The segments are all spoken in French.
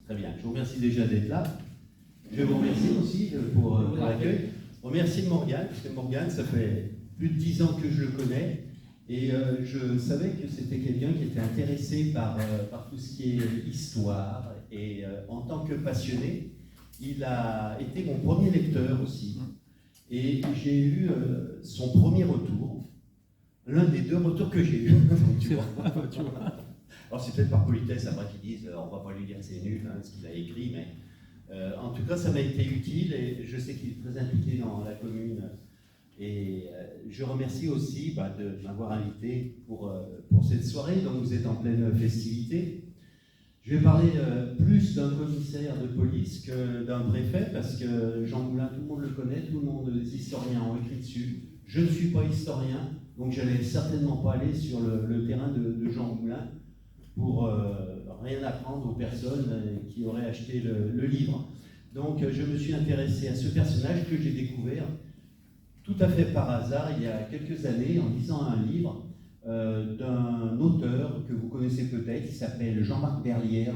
Très bien. Je vous remercie déjà d'être là. Je vous remercie aussi pour l'accueil. Je remercie Morgane, parce que Morgane, ça fait plus de 10 ans que je le connais. Et je savais que c'était quelqu'un qui était intéressé par tout ce qui est histoire. Et en tant que passionné, il a été mon premier lecteur aussi. Et j'ai eu son premier retour, l'un des 2 retours que j'ai eu. Tu vois. Alors c'est peut-être par politesse après qu'ils disent on va pas lui dire que c'est nul ce qu'il a écrit, mais en tout cas ça m'a été utile et je sais qu'il est très impliqué dans la commune. Et je remercie aussi de m'avoir invité pour cette soirée, donc vous êtes en pleine festivité. Je vais parler plus d'un commissaire de police que d'un préfet, parce que Jean Moulin, tout le monde le connaît, tout le monde, les historiens ont écrit dessus. Je ne suis pas historien, donc je n'allais certainement pas aller sur le terrain de Jean Moulin pour rien apprendre aux personnes qui auraient acheté le livre. Donc je me suis intéressé à ce personnage que j'ai découvert tout à fait par hasard il y a quelques années en lisant un livre d'un auteur que vous connaissez peut-être, il s'appelle Jean-Marc Berlière.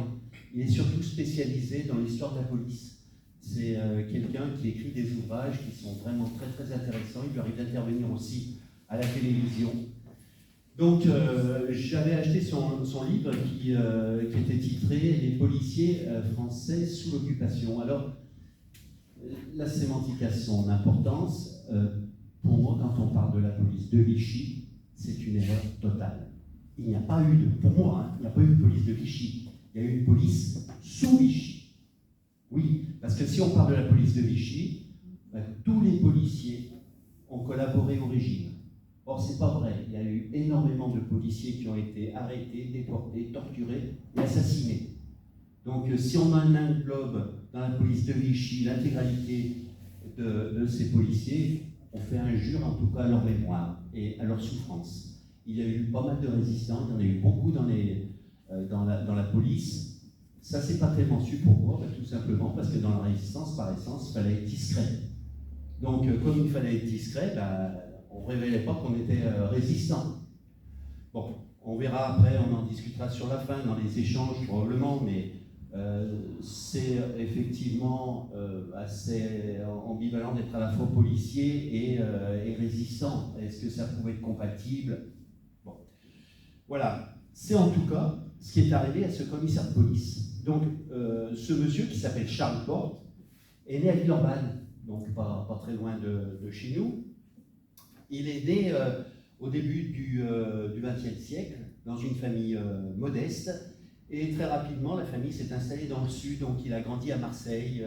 Il est surtout spécialisé dans l'histoire de la police. C'est quelqu'un qui écrit des ouvrages qui sont vraiment très très intéressants. Il lui arrive d'intervenir aussi à la télévision. Donc j'avais acheté son livre qui était titré « Les policiers français sous l'occupation ». Alors, la sémantique a son importance. Pour moi, quand on parle de la police de Vichy, c'est une erreur totale. Il n'y a pas eu pour moi, il n'y a pas eu de police de Vichy. Il y a eu une police sous Vichy. Oui, parce que si on parle de la police de Vichy, tous les policiers ont collaboré au régime. Or, c'est pas vrai. Il y a eu énormément de policiers qui ont été arrêtés, déportés, torturés et assassinés. Donc, si on englobe dans la police de Vichy l'intégralité de ces policiers, on fait injure en tout cas à leur mémoire et à leur souffrance. Il y a eu pas mal de résistants, il y en a eu beaucoup dans la police. Ça, c'est pas tellement su pourquoi, tout simplement parce que dans la résistance, par essence, il fallait être discret. Donc, comme il fallait être discret, on ne révélait pas qu'on était résistant. Bon, on verra après, on en discutera sur la fin, dans les échanges probablement, mais c'est effectivement assez ambivalent d'être à la fois policier et résistant. Est-ce que ça pouvait être compatible? Bon, voilà. C'est en tout cas ce qui est arrivé à ce commissaire de police. Donc, ce monsieur qui s'appelle Charles Porte est né à Villeurbanne, donc pas très loin de chez nous. Il est né au début du XXe siècle, dans une famille modeste. Et très rapidement, la famille s'est installée dans le sud, donc il a grandi à Marseille,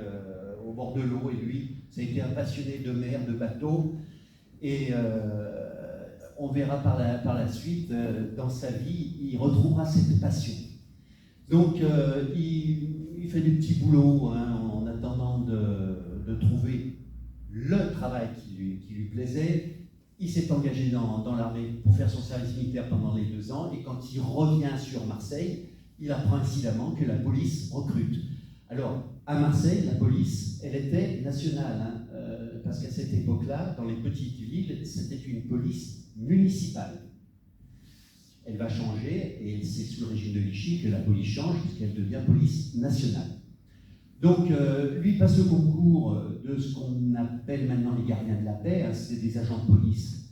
au bord de l'eau, et lui, ça a été un passionné de mer, de bateau, et on verra par la suite, dans sa vie, il retrouvera cette passion. Donc, il fait des petits boulots en attendant de trouver le travail qui lui plaisait. Il s'est engagé dans l'armée pour faire son service militaire pendant les 2 ans, et quand il revient sur Marseille, il apprend incidemment que la police recrute. Alors, à Marseille, la police, elle était nationale, parce qu'à cette époque-là, dans les petites villes, c'était une police municipale. Elle va changer, et c'est sous le régime de Vichy que la police change, puisqu'elle devient police nationale. Donc, lui passe le concours de ce qu'on appelle maintenant les gardiens de la paix, c'est des agents de police,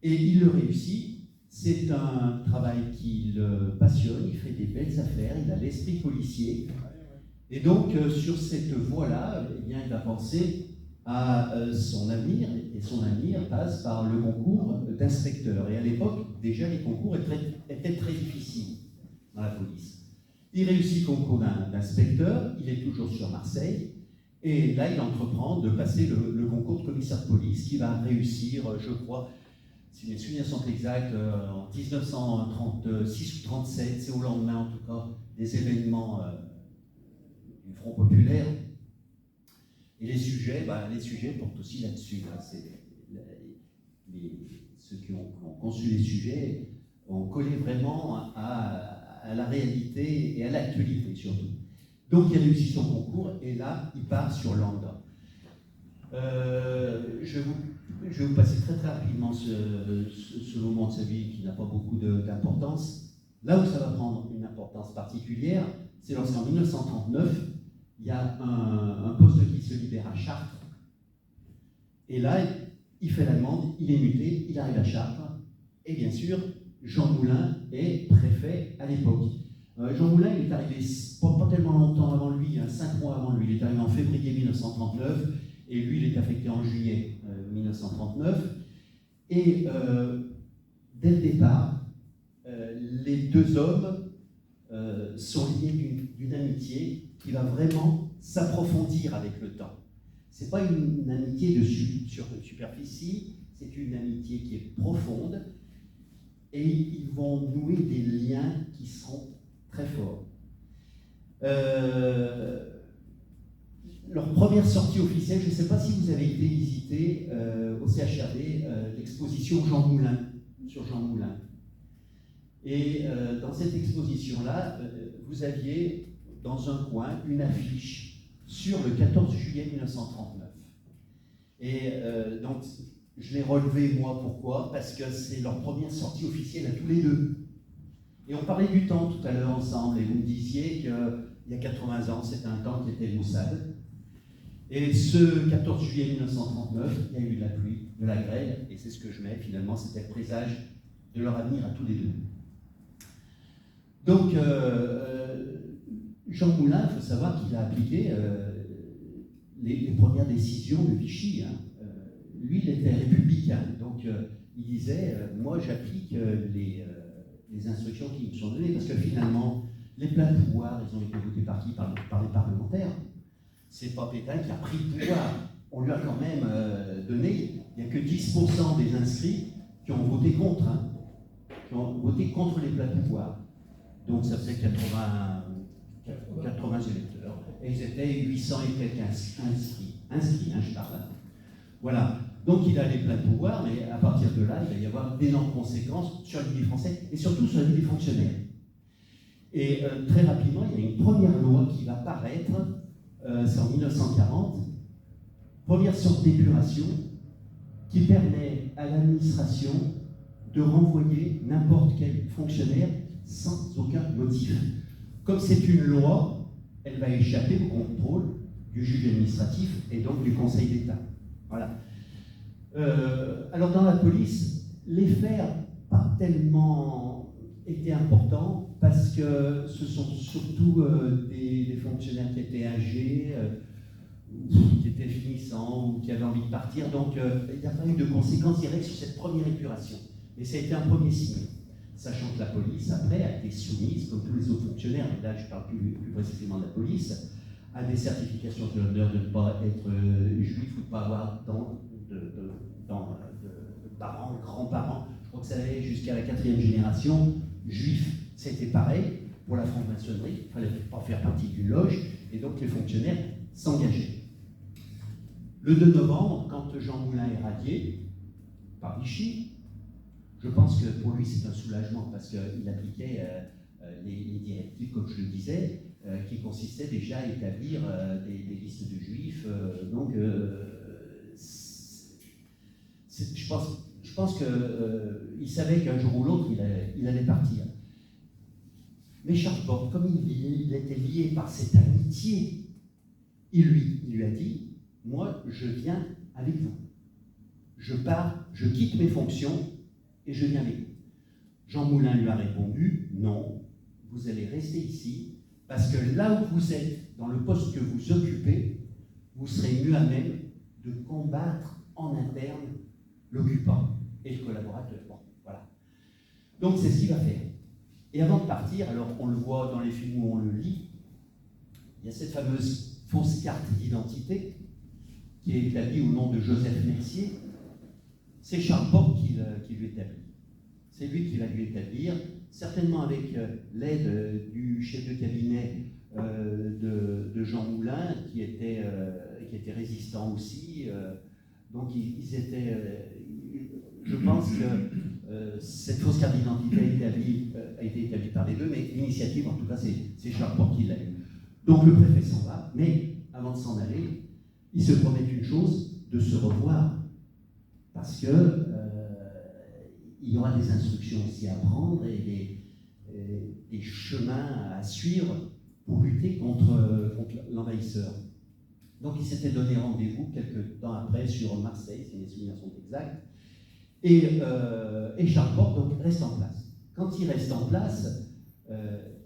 et il le réussit. C'est un travail qui le passionne, il fait des belles affaires, il a l'esprit policier. Et donc, sur cette voie-là, eh bien, il va penser à son avenir, et son avenir passe par le concours d'inspecteur. Et à l'époque, déjà, les concours étaient très difficiles dans la police. Il réussit le concours d'inspecteur, il est toujours sur Marseille, et là, il entreprend de passer le concours de commissaire de police, qui va réussir, je crois, si mes souvenirs sont exacts, en 1936 ou 1937, c'est au lendemain en tout cas des événements du Front populaire. Et les sujets portent aussi là-dessus. Ceux qui ont conçu les sujets ont collé vraiment à la réalité et à l'actualité surtout. Donc il a réussi son concours et là il part sur Landa. Je vais vous passer très rapidement ce moment de sa vie qui n'a pas beaucoup d'importance. Là où ça va prendre une importance particulière, c'est lorsqu'en 1939, il y a un poste qui se libère à Chartres. Et là, il fait la demande, il est muté, il arrive à Chartres. Et bien sûr, Jean Moulin est préfet à l'époque. Jean Moulin, il est arrivé pas tellement longtemps avant lui, 5 mois avant lui. Il est arrivé en février 1939 et lui, il est affecté en juillet 1939. Et dès le départ, les deux hommes sont liés d'une amitié qui va vraiment s'approfondir avec le temps. Ce n'est pas une amitié sur superficie, c'est une amitié qui est profonde et ils vont nouer des liens qui seront très forts. Leur première sortie officielle, je ne sais pas si vous avez été visiter au CHRD l'exposition Jean Moulin, sur Jean Moulin. Et dans cette exposition-là, vous aviez dans un coin une affiche sur le 14 juillet 1939. Et donc, je l'ai relevé, moi, pourquoi? Parce que c'est leur première sortie officielle à tous les deux. Et on parlait du temps tout à l'heure ensemble, et vous me disiez qu'il y a 80 ans, c'était un temps qui était maussade. Et ce 14 juillet 1939, il y a eu de la pluie, de la grêle, et c'est ce que je mets, finalement, c'était le présage de leur avenir à tous les deux. Donc, Jean Moulin, il faut savoir qu'il a appliqué les premières décisions de Vichy. Lui, il était républicain, donc il disait moi, j'applique les instructions qui me sont données, parce que finalement, les pleins pouvoirs, ils ont été votés par qui? Par les parlementaires. C'est pas Pétain qui a pris le pouvoir. On lui a quand même donné, il n'y a que 10% des inscrits qui ont voté contre, qui ont voté contre les pleins pouvoirs. Donc ça faisait 80 électeurs, et ils étaient 800 et quelques inscrits, je parle. Voilà. Donc il a les pleins pouvoirs, mais à partir de là, il va y avoir d'énormes conséquences sur la vie des Français, et surtout sur la vie des fonctionnaires. Et très rapidement, il y a une première loi qui va paraître, c'est en 1940, première sorte d'épuration, qui permet à l'administration de renvoyer n'importe quel fonctionnaire sans aucun motif. Comme c'est une loi, elle va échapper au contrôle du juge administratif et donc du Conseil d'État. Voilà. Alors dans la police, les faits n'ont pas tellement été importants parce que ce sont surtout des fonctionnaires qui étaient âgés, qui étaient finissants ou qui avaient envie de partir. Donc il n'y a pas eu de conséquences directes sur cette première épuration. Mais ça a été un premier signe. Sachant que la police, après, a été soumise, comme tous les autres fonctionnaires, mais là je parle plus précisément de la police, à des certifications de l'honneur de ne pas être juif ou de ne pas avoir de parents, grands-parents. Je crois que ça allait jusqu'à la 4e génération. Juif, c'était pareil pour la franc-maçonnerie, il ne fallait pas faire partie d'une loge, et donc les fonctionnaires s'engageaient. Le 2 novembre, quand Jean Moulin est radié par Vichy, je pense que pour lui c'est un soulagement parce qu'il appliquait les directives, comme je le disais, qui consistaient déjà à établir des listes de juifs. Je pense qu'il savait qu'un jour ou l'autre il allait partir. Mais Charles Porte, comme il était lié par cette amitié, il lui a dit « Moi, je viens avec vous. Je pars, je quitte mes fonctions, et je viens avec vous. » Jean Moulin lui a répondu « Non, vous allez rester ici, parce que là où vous êtes, dans le poste que vous occupez, vous serez mieux à même de combattre en interne l'occupant et le collaborateur. » Bon, voilà. Donc c'est ce qu'il va faire. Et avant de partir, alors on le voit dans les films où on le lit, il y a cette fameuse fausse carte d'identité qui est établie au nom de Joseph Mercier. C'est Charles Porte qui lui établit. C'est lui qui va lui établir, certainement avec l'aide du chef de cabinet de Jean Moulin, qui était résistant aussi. Donc ils étaient... je pense que cette fausse carte d'identité a été établie par les deux, mais l'initiative, en tout cas, c'est Charles Porte qui l'a eu. Donc le préfet s'en va, mais avant de s'en aller, il se promet une chose, de se revoir. Parce que il y aura des instructions aussi à prendre et des chemins à suivre pour lutter contre l'envahisseur. Donc il s'était donné rendez-vous quelques temps après sur Marseille, si mes souvenirs sont exacts, et Charles Porte donc reste en place. Quand il reste en place,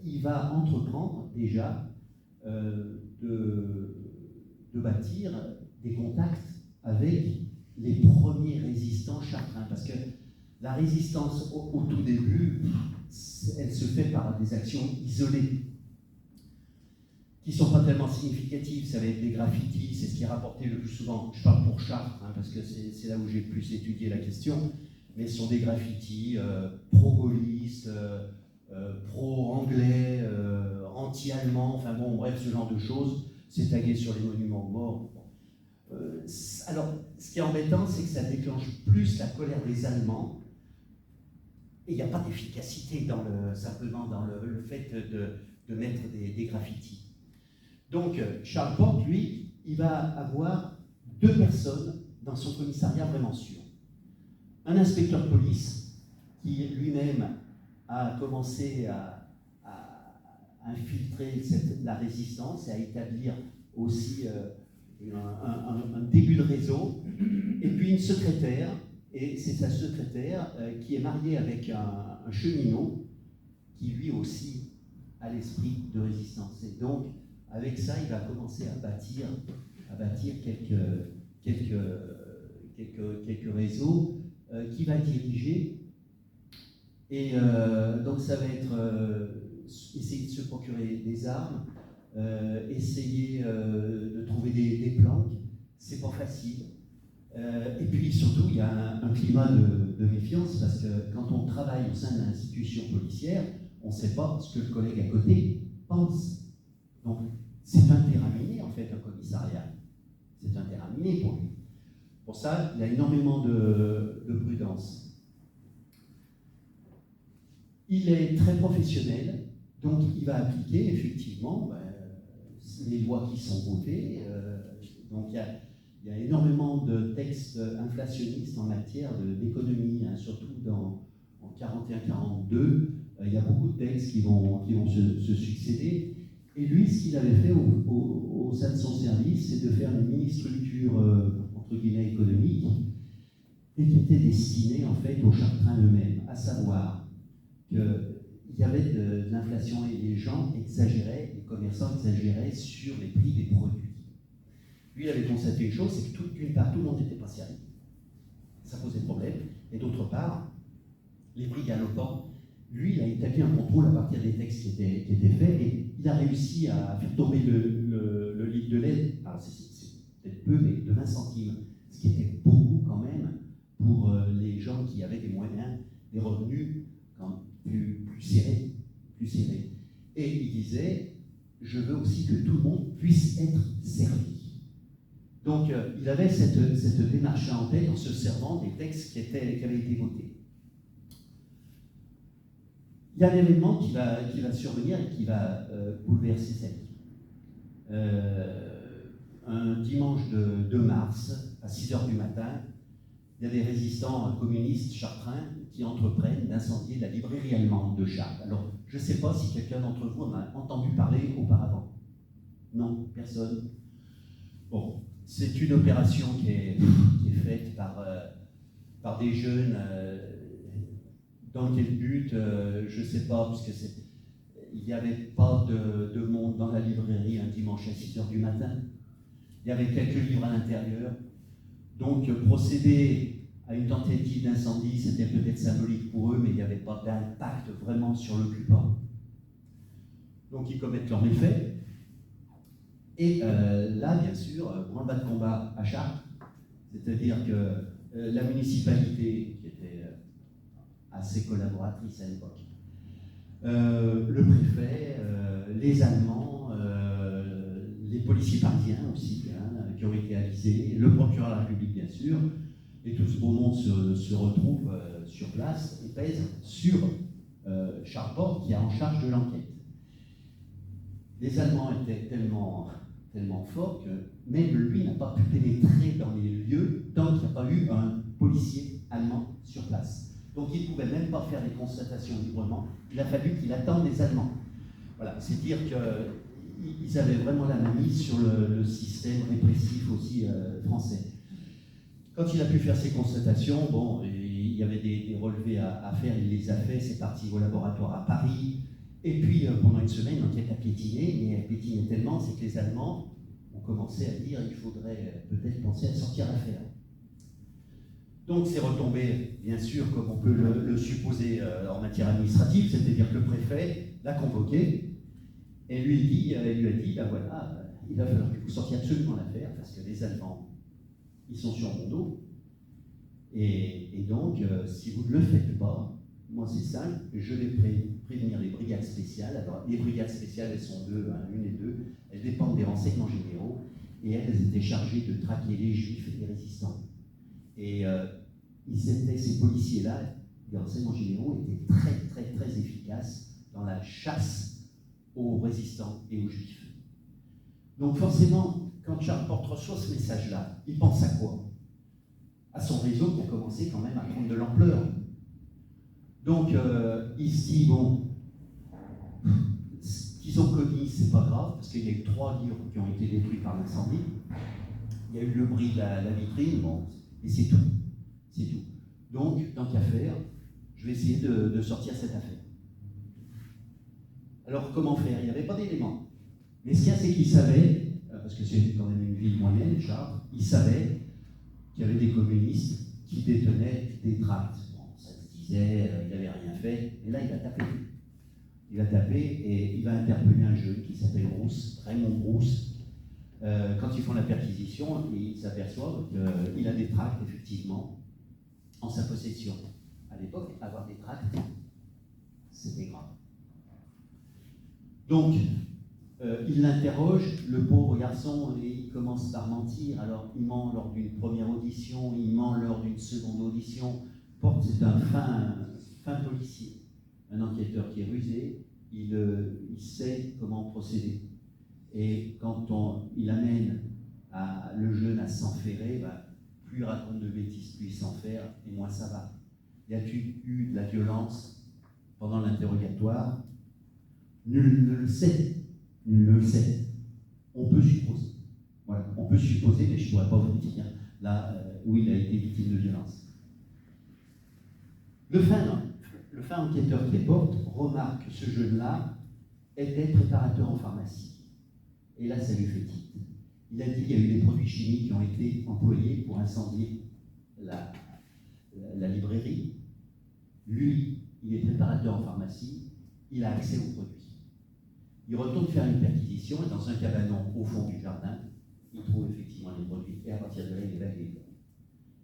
il va entreprendre déjà de bâtir des contacts avec les premiers résistants chartrains, parce que la résistance au tout début, elle se fait par des actions isolées, qui ne sont pas tellement significatives. Ça va être des graffitis, c'est ce qui est rapporté le plus souvent. Je parle pour Chartres, parce que c'est là où j'ai plus étudié la question, mais ce sont des graffitis pro-gaullistes, pro-anglais, anti-allemands, enfin bon, bref, ce genre de choses. C'est tagué sur les monuments morts. Alors, ce qui est embêtant, c'est que ça déclenche plus la colère des Allemands, et il n'y a pas d'efficacité simplement dans le fait de mettre des graffitis. Donc, Charles Porte, lui, il va avoir 2 personnes dans son commissariat vraiment sûres. Un inspecteur de police qui lui-même a commencé à infiltrer la résistance et à établir aussi un début de réseau, et puis une secrétaire, et c'est sa secrétaire qui est mariée avec un cheminot qui lui aussi a l'esprit de résistance. Et donc, avec ça, il va commencer à bâtir quelques réseaux qui va diriger. Et donc ça va être essayer de se procurer des armes, essayer de trouver des planques. C'est pas facile. Et puis surtout, il y a un climat de méfiance, parce que quand on travaille au sein d'une institution policière, on ne sait pas ce que le collègue à côté pense. Donc, c'est un terrain miné, en fait, un commissariat. C'est un terrain miné pour lui. Pour ça, il a énormément de prudence. Il est très professionnel, donc il va appliquer, effectivement, les lois qui sont votées. Donc, il y a énormément de textes inflationnistes en matière d'économie, surtout en 41-42. Il y a beaucoup de textes qui vont se succéder. Et lui, ce qu'il avait fait au sein de son service, c'est de faire une mini-structure, entre guillemets, économique, et qui était destinée, en fait, aux chartrains eux-mêmes, à savoir qu'il y avait de l'inflation et les gens exagéraient, les commerçants exagéraient sur les prix des produits. Lui, il avait constaté une chose, c'est que d'une part, tout le monde n'était pas sérieux. Ça posait problème. Et d'autre part, les prix galopants. Lui, il a établi un contrôle à partir des textes qui étaient faits, et il a réussi à faire tomber le litre de lait, alors c'est peut-être peu, mais de 20 centimes, ce qui était beaucoup quand même pour les gens qui avaient des moyens, des revenus plus serrés. Et il disait, je veux aussi que tout le monde puisse être servi. Donc il avait cette démarche en tête en se servant des textes qui avaient été votés. Il y a un événement qui va survenir et qui va bouleverser sa vie. Un dimanche de 2 mars, à 6 h du matin, il y a des résistants communistes chartrains qui entreprennent d'incendier la librairie allemande de Chartres. Alors, je ne sais pas si quelqu'un d'entre vous en a entendu parler auparavant. Non, personne. Bon, c'est une opération qui est faite par des jeunes. Dans quel but, je ne sais pas, parce qu'il n'y avait pas de monde dans la librairie un dimanche à 6 h du matin. Il y avait quelques livres à l'intérieur. Donc, procéder à une tentative d'incendie, c'était peut-être symbolique pour eux, mais il n'y avait pas d'impact vraiment sur l'occupant. Donc, ils commettent leur méfait. Et là, bien sûr, branle-bas de combat à Chartres, c'est-à-dire que la municipalité, qui était assez collaboratrice à l'époque, le préfet, les Allemands, les policiers parisiens aussi, qui ont été avisés, le procureur de la République bien sûr, et tout ce beau monde se retrouve sur place et pèse sur Charles Porte qui est en charge de l'enquête. Les Allemands étaient tellement forts que même lui n'a pas pu pénétrer dans les lieux tant qu'il n'y a pas eu un policier allemand sur place. Donc il ne pouvait même pas faire des constatations librement. Il a fallu qu'il attende les Allemands. Voilà, c'est dire qu'ils avaient vraiment la mainmise sur le système répressif aussi français. Quand il a pu faire ses constatations, bon, il y avait des relevés à faire, il les a fait, c'est parti au laboratoire à Paris. Et puis pendant une semaine, l'enquête a piétiné, mais elle piétinait tellement, c'est que les Allemands ont commencé à dire qu'il faudrait peut-être penser à sortir l'affaire. Donc c'est retombé, bien sûr, comme on peut le supposer en matière administrative, c'est-à-dire que le préfet l'a convoqué et lui a dit, ben voilà, il va falloir que vous sortiez absolument l'affaire, parce que les Allemands, ils sont sur mon dos, et donc, si vous ne le faites pas, moi c'est simple, je vais prévenir les brigades spéciales. Alors, les brigades spéciales, elles sont deux, hein, une et deux, elles dépendent des renseignements généraux, et elles étaient chargées de traquer les juifs et les résistants. Et ces policiers-là, les renseignements généraux, étaient très, très, très efficaces dans la chasse aux résistants et aux juifs. Donc forcément, quand Charles Porte reçoit ce message-là, il pense à quoi? À son réseau qui a commencé quand même à prendre de l'ampleur. Donc il se dit, bon, ce qu'ils ont commis, c'est pas grave, parce qu'il y a eu 3 livres qui ont été détruits par l'incendie. Il y a eu le bris de la vitrine, bon, et c'est tout. C'est tout. Donc, tant qu'à faire, je vais essayer de sortir cette affaire. Alors, comment faire? Il n'y avait pas d'éléments. Mais ce qu'il y a, c'est qu'il savait, parce que c'est quand même une ville moyenne, Chartres, il savait qu'il y avait des communistes qui détenaient des tracts. Bon, ça se disait, il n'avait rien fait, et là, il va taper. Il va taper et il va interpeller un jeune qui s'appelle Brousse, Raymond Brousse. Quand ils font la perquisition, ils s'aperçoivent qu'il a des tracts, effectivement, en sa possession. À l'époque, avoir des tracts, c'était grave. Donc, il l'interroge, le pauvre garçon, et il commence par mentir. Alors, il ment lors d'une première audition, il ment lors d'une seconde audition. Porte, c'est un fin policier, un enquêteur qui est rusé, il sait comment procéder. Et quand il amène le jeune à s'enferrer, plus il raconte de bêtises, plus il s'enferre, et moins ça va. Y a-t-il eu de la violence pendant l'interrogatoire? Nul ne le sait. Nul ne le sait. On peut supposer. Voilà, on peut supposer, mais je ne pourrais pas vous dire là où il a été victime de violence. Le fin enquêteur qui est Porte remarque que ce jeune-là était préparateur en pharmacie. Et là, ça lui fait tilt. Il a dit qu'il y a eu des produits chimiques qui ont été employés pour incendier la librairie. Lui, il est préparateur en pharmacie, il a accès aux produits. Il retourne faire une perquisition et dans un cabanon au fond du jardin, il trouve effectivement les produits et à partir de là, il est vagué.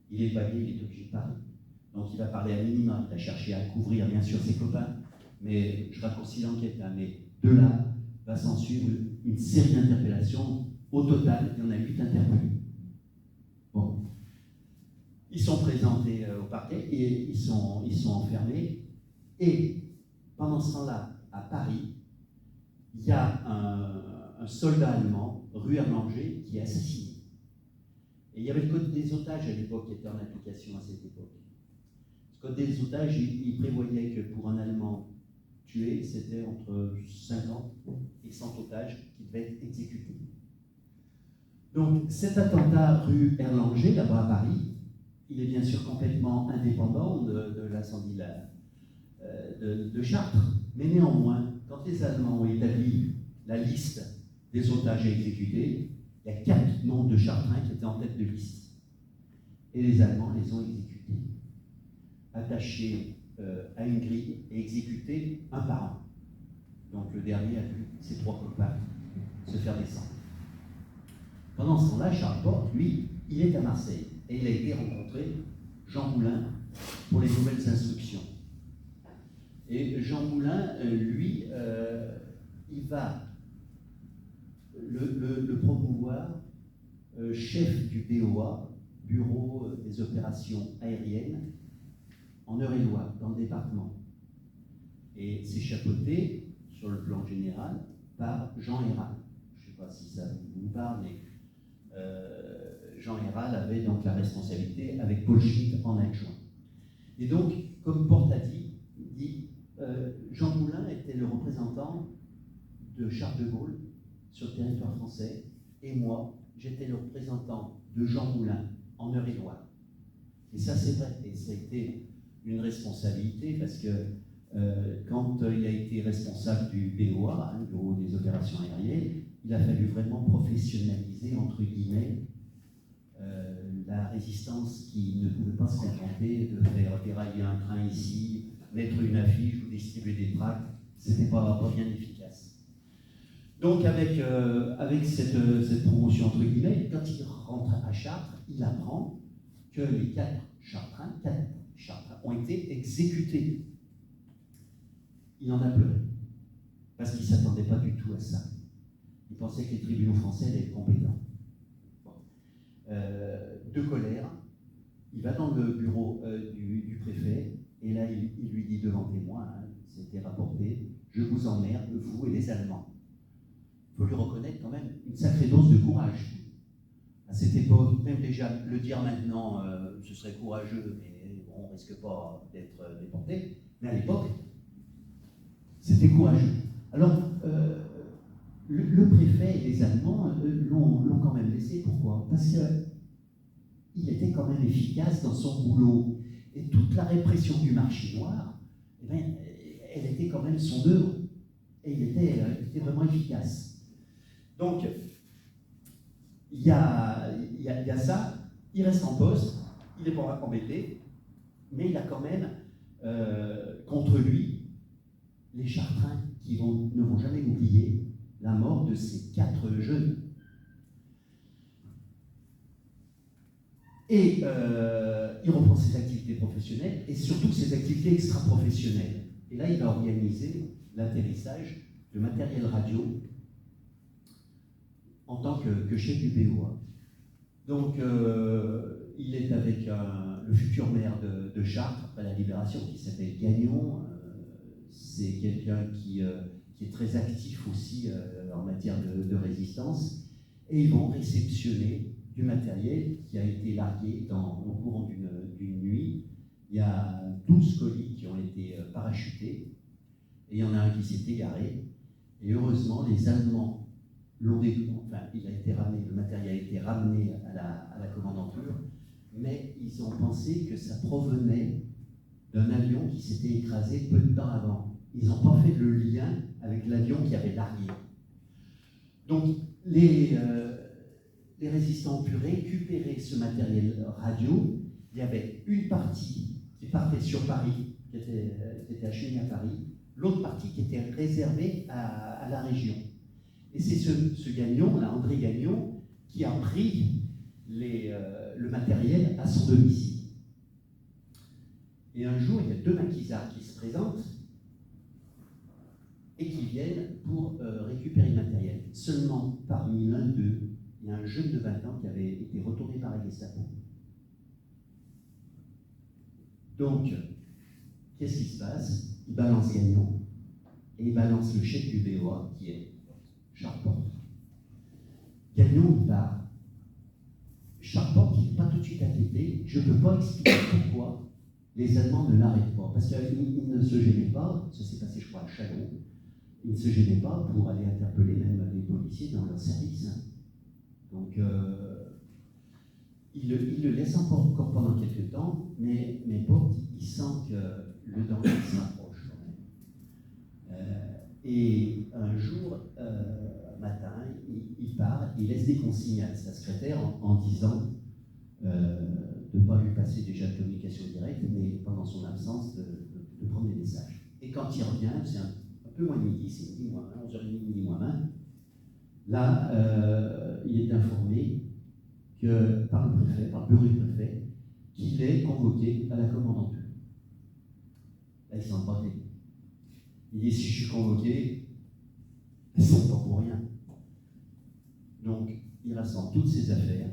Il est vagué, il est obligé de parler. Donc il va parler à minima, il a cherché à couvrir bien sûr ses copains, mais je raccourcis l'enquête, mais de là va s'en suivre une série d'interpellations. Au total, il y en a 8 interpellés. Bon. Ils sont présentés au parquet et ils sont enfermés. Et pendant ce temps-là, à Paris, il y a un soldat allemand, rue Erlanger, qui est assassiné. Et il y avait le code des otages à l'époque qui était en application à cette époque. Ce code des otages, il prévoyait que pour un Allemand tué, c'était entre 50 et 100 otages qui devaient être exécutés. Donc cet attentat rue Erlanger, là-bas à Paris, il est bien sûr complètement indépendant de l'incendie de Chartres, mais néanmoins, quand les Allemands ont établi la liste des otages à exécuter, il y a 4 noms de Chartrains qui étaient en tête de liste. Et les Allemands les ont exécutés, attachés à une grille et exécutés un par un. Donc le dernier a vu ses 3 copains se faire descendre. Pendant ce temps-là, Charles Porte, lui, il est à Marseille et il a été rencontrer Jean Moulin pour les nouvelles instructions. Et Jean Moulin, lui, il va le promouvoir chef du BOA, Bureau des opérations aériennes, en Eure-et-Loire, dans le département. Et c'est chapeauté, sur le plan général, par Jean Ayral. Je ne sais pas si ça vous parle, mais Jean Ayral avait donc la responsabilité avec Paul Schmitt en adjoint. Et donc, comme Porte a dit, Jean Moulin était le représentant de Charles de Gaulle sur le territoire français, et moi, j'étais le représentant de Jean Moulin en Eure-et-Loire. Et ça, c'est vrai, et ça a été une responsabilité, parce que quand il a été responsable du BOA, hein, le Bureau des opérations aériennes, il a fallu vraiment professionnaliser, entre guillemets, la résistance qui ne pouvait pas se contenter de faire dérailler un train ici, mettre une affiche ou distribuer des tracts. C'était pas bien efficace. Donc avec cette promotion, entre guillemets, quand il rentre à Chartres, il apprend que les 4 Chartrains ont été exécutés. Il en a pleuré, parce qu'il ne s'attendait pas du tout à ça. Il pensait que les tribunaux français allaient être compétents. Bon. De colère, il va dans le bureau du préfet, et là il lui dit devant témoin, hein, c'était rapporté, je vous emmerde, vous et les Allemands. Il faut lui reconnaître quand même une sacrée dose de courage. À cette époque, même déjà le dire maintenant, ce serait courageux, mais on ne risque pas d'être déporté. Mais à l'époque, c'était courageux. Alors, le préfet et les Allemands l'ont quand même laissé. Pourquoi? Parce qu'il était quand même efficace dans son boulot. Et toute la répression du marché noir, eh bien, elle était quand même son œuvre. Et il était vraiment efficace. Donc, il y a ça, il reste en poste, il n'est pas embêté, mais il a quand même contre lui les Chartrains qui ne vont jamais oublier la mort de ces 4 jeunes. Et il reprend ses activités professionnelles et surtout ses activités extra-professionnelles. Et là, il va organiser l'atterrissage de matériel radio en tant que chef du BOA. Donc, il est avec le futur maire de Chartres, après la libération, qui s'appelle Gagnon. C'est quelqu'un qui est très actif aussi en matière de résistance. Et ils vont réceptionner du matériel qui a été largué au courant d'une nuit. Il y a 12 colis qui ont été parachutés, et il y en a un qui s'est égaré. Et heureusement, les Allemands il a été ramené, le matériel a été ramené à la commandanture, mais ils ont pensé que ça provenait d'un avion qui s'était écrasé peu de temps avant. Ils n'ont pas fait le lien avec l'avion qui avait largué. Donc, les résistants ont pu récupérer ce matériel radio. Il y avait une partie qui partait sur Paris, qui était acheminé à Paris, l'autre partie qui était réservée à la région. Et c'est ce Gagnon, là, André Gagnon, qui a pris le matériel à son domicile. Et un jour, il y a 2 maquisards qui se présentent et qui viennent pour récupérer le matériel. Seulement, parmi l'un d'eux, il y a un jeune de 20 ans qui avait été retourné par la Gestapo. Donc, qu'est-ce qui se passe? Il balance Gagnon et il balance le chef du BOA, qui est Charpente. Gagnon, il part. Charpente, il n'est pas tout de suite inquiété. Je ne peux pas expliquer pourquoi les Allemands ne l'arrêtent pas. Parce qu'ils ne se gênaient pas, ça s'est passé, je crois, à Chalon, ils ne se gênaient pas pour aller interpeller même les policiers dans leur service. Donc, il le laisse encore pendant quelques temps, mais Porte, il sent que le danger s'approche quand même. Et un jour, matin, il part, il laisse des consignes à sa secrétaire en disant de ne pas lui passer déjà de communication directe, mais pendant son absence, de prendre des messages. Et quand il revient, c'est un peu moins de midi, c'est midi moins 20, 11h30, midi moins 20, là, il est informé par le préfet, par le bureau du préfet, qu'il est convoqué à la commandanture. Là, il s'en bat. Il dit, si je suis convoqué, ils sont pas pour rien. Donc, il rassemble toutes ses affaires,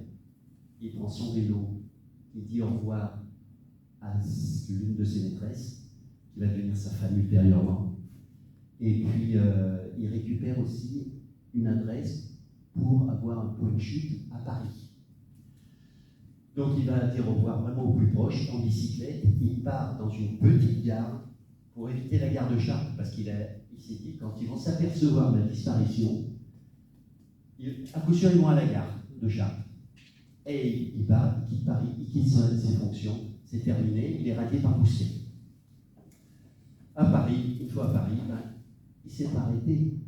il prend son vélo, il dit au revoir à l'une de ses maîtresses, qui va devenir sa femme ultérieurement, et puis il récupère aussi une adresse pour avoir un point de chute à Paris. Donc il va dire au revoir vraiment au plus proche, en bicyclette. Il part dans une petite gare pour éviter la gare de Chartres, parce qu'il s'est dit, quand ils vont s'apercevoir de la disparition, à coup sûr, ils vont à la gare de Chartres. Et il part, il quitte Paris, il quitte ses fonctions, c'est terminé, il est radié par Bousquet. À Paris, une fois à Paris, il ne s'est pas arrêté.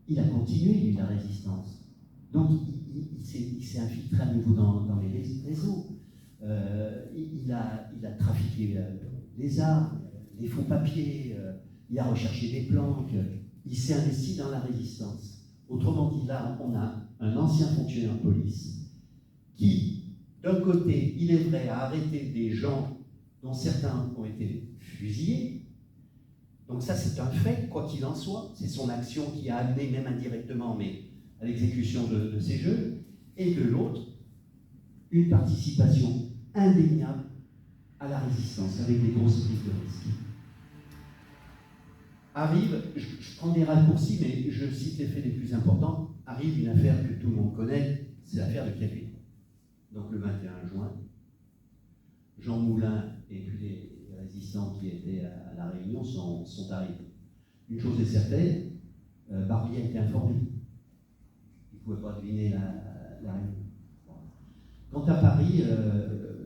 Il a continué, lui, la résistance. Donc, il s'est infiltré à nouveau dans les réseaux. Il a trafiqué les armes, les faux papiers, il a recherché des planques, il s'est investi dans la résistance. Autrement dit, là, on a un ancien fonctionnaire de police qui, d'un côté, il est vrai, a arrêté des gens dont certains ont été fusillés. Donc ça, c'est un fait, quoi qu'il en soit. C'est son action qui a amené, même indirectement, mais à l'exécution de ces jeux. Et de l'autre, une participation indéniable à la résistance, avec des grosses prises de risque. Arrive, je prends des raccourcis, mais je cite les faits les plus importants, arrive une affaire que tout le monde connaît, c'est l'affaire de Capet. Donc le 21 juin, Jean Moulin et puis les résistants qui étaient à La Réunion sont arrivés. Une chose est certaine, Barbier a été informé. Il ne pouvait pas deviner la Réunion. Quant à Paris,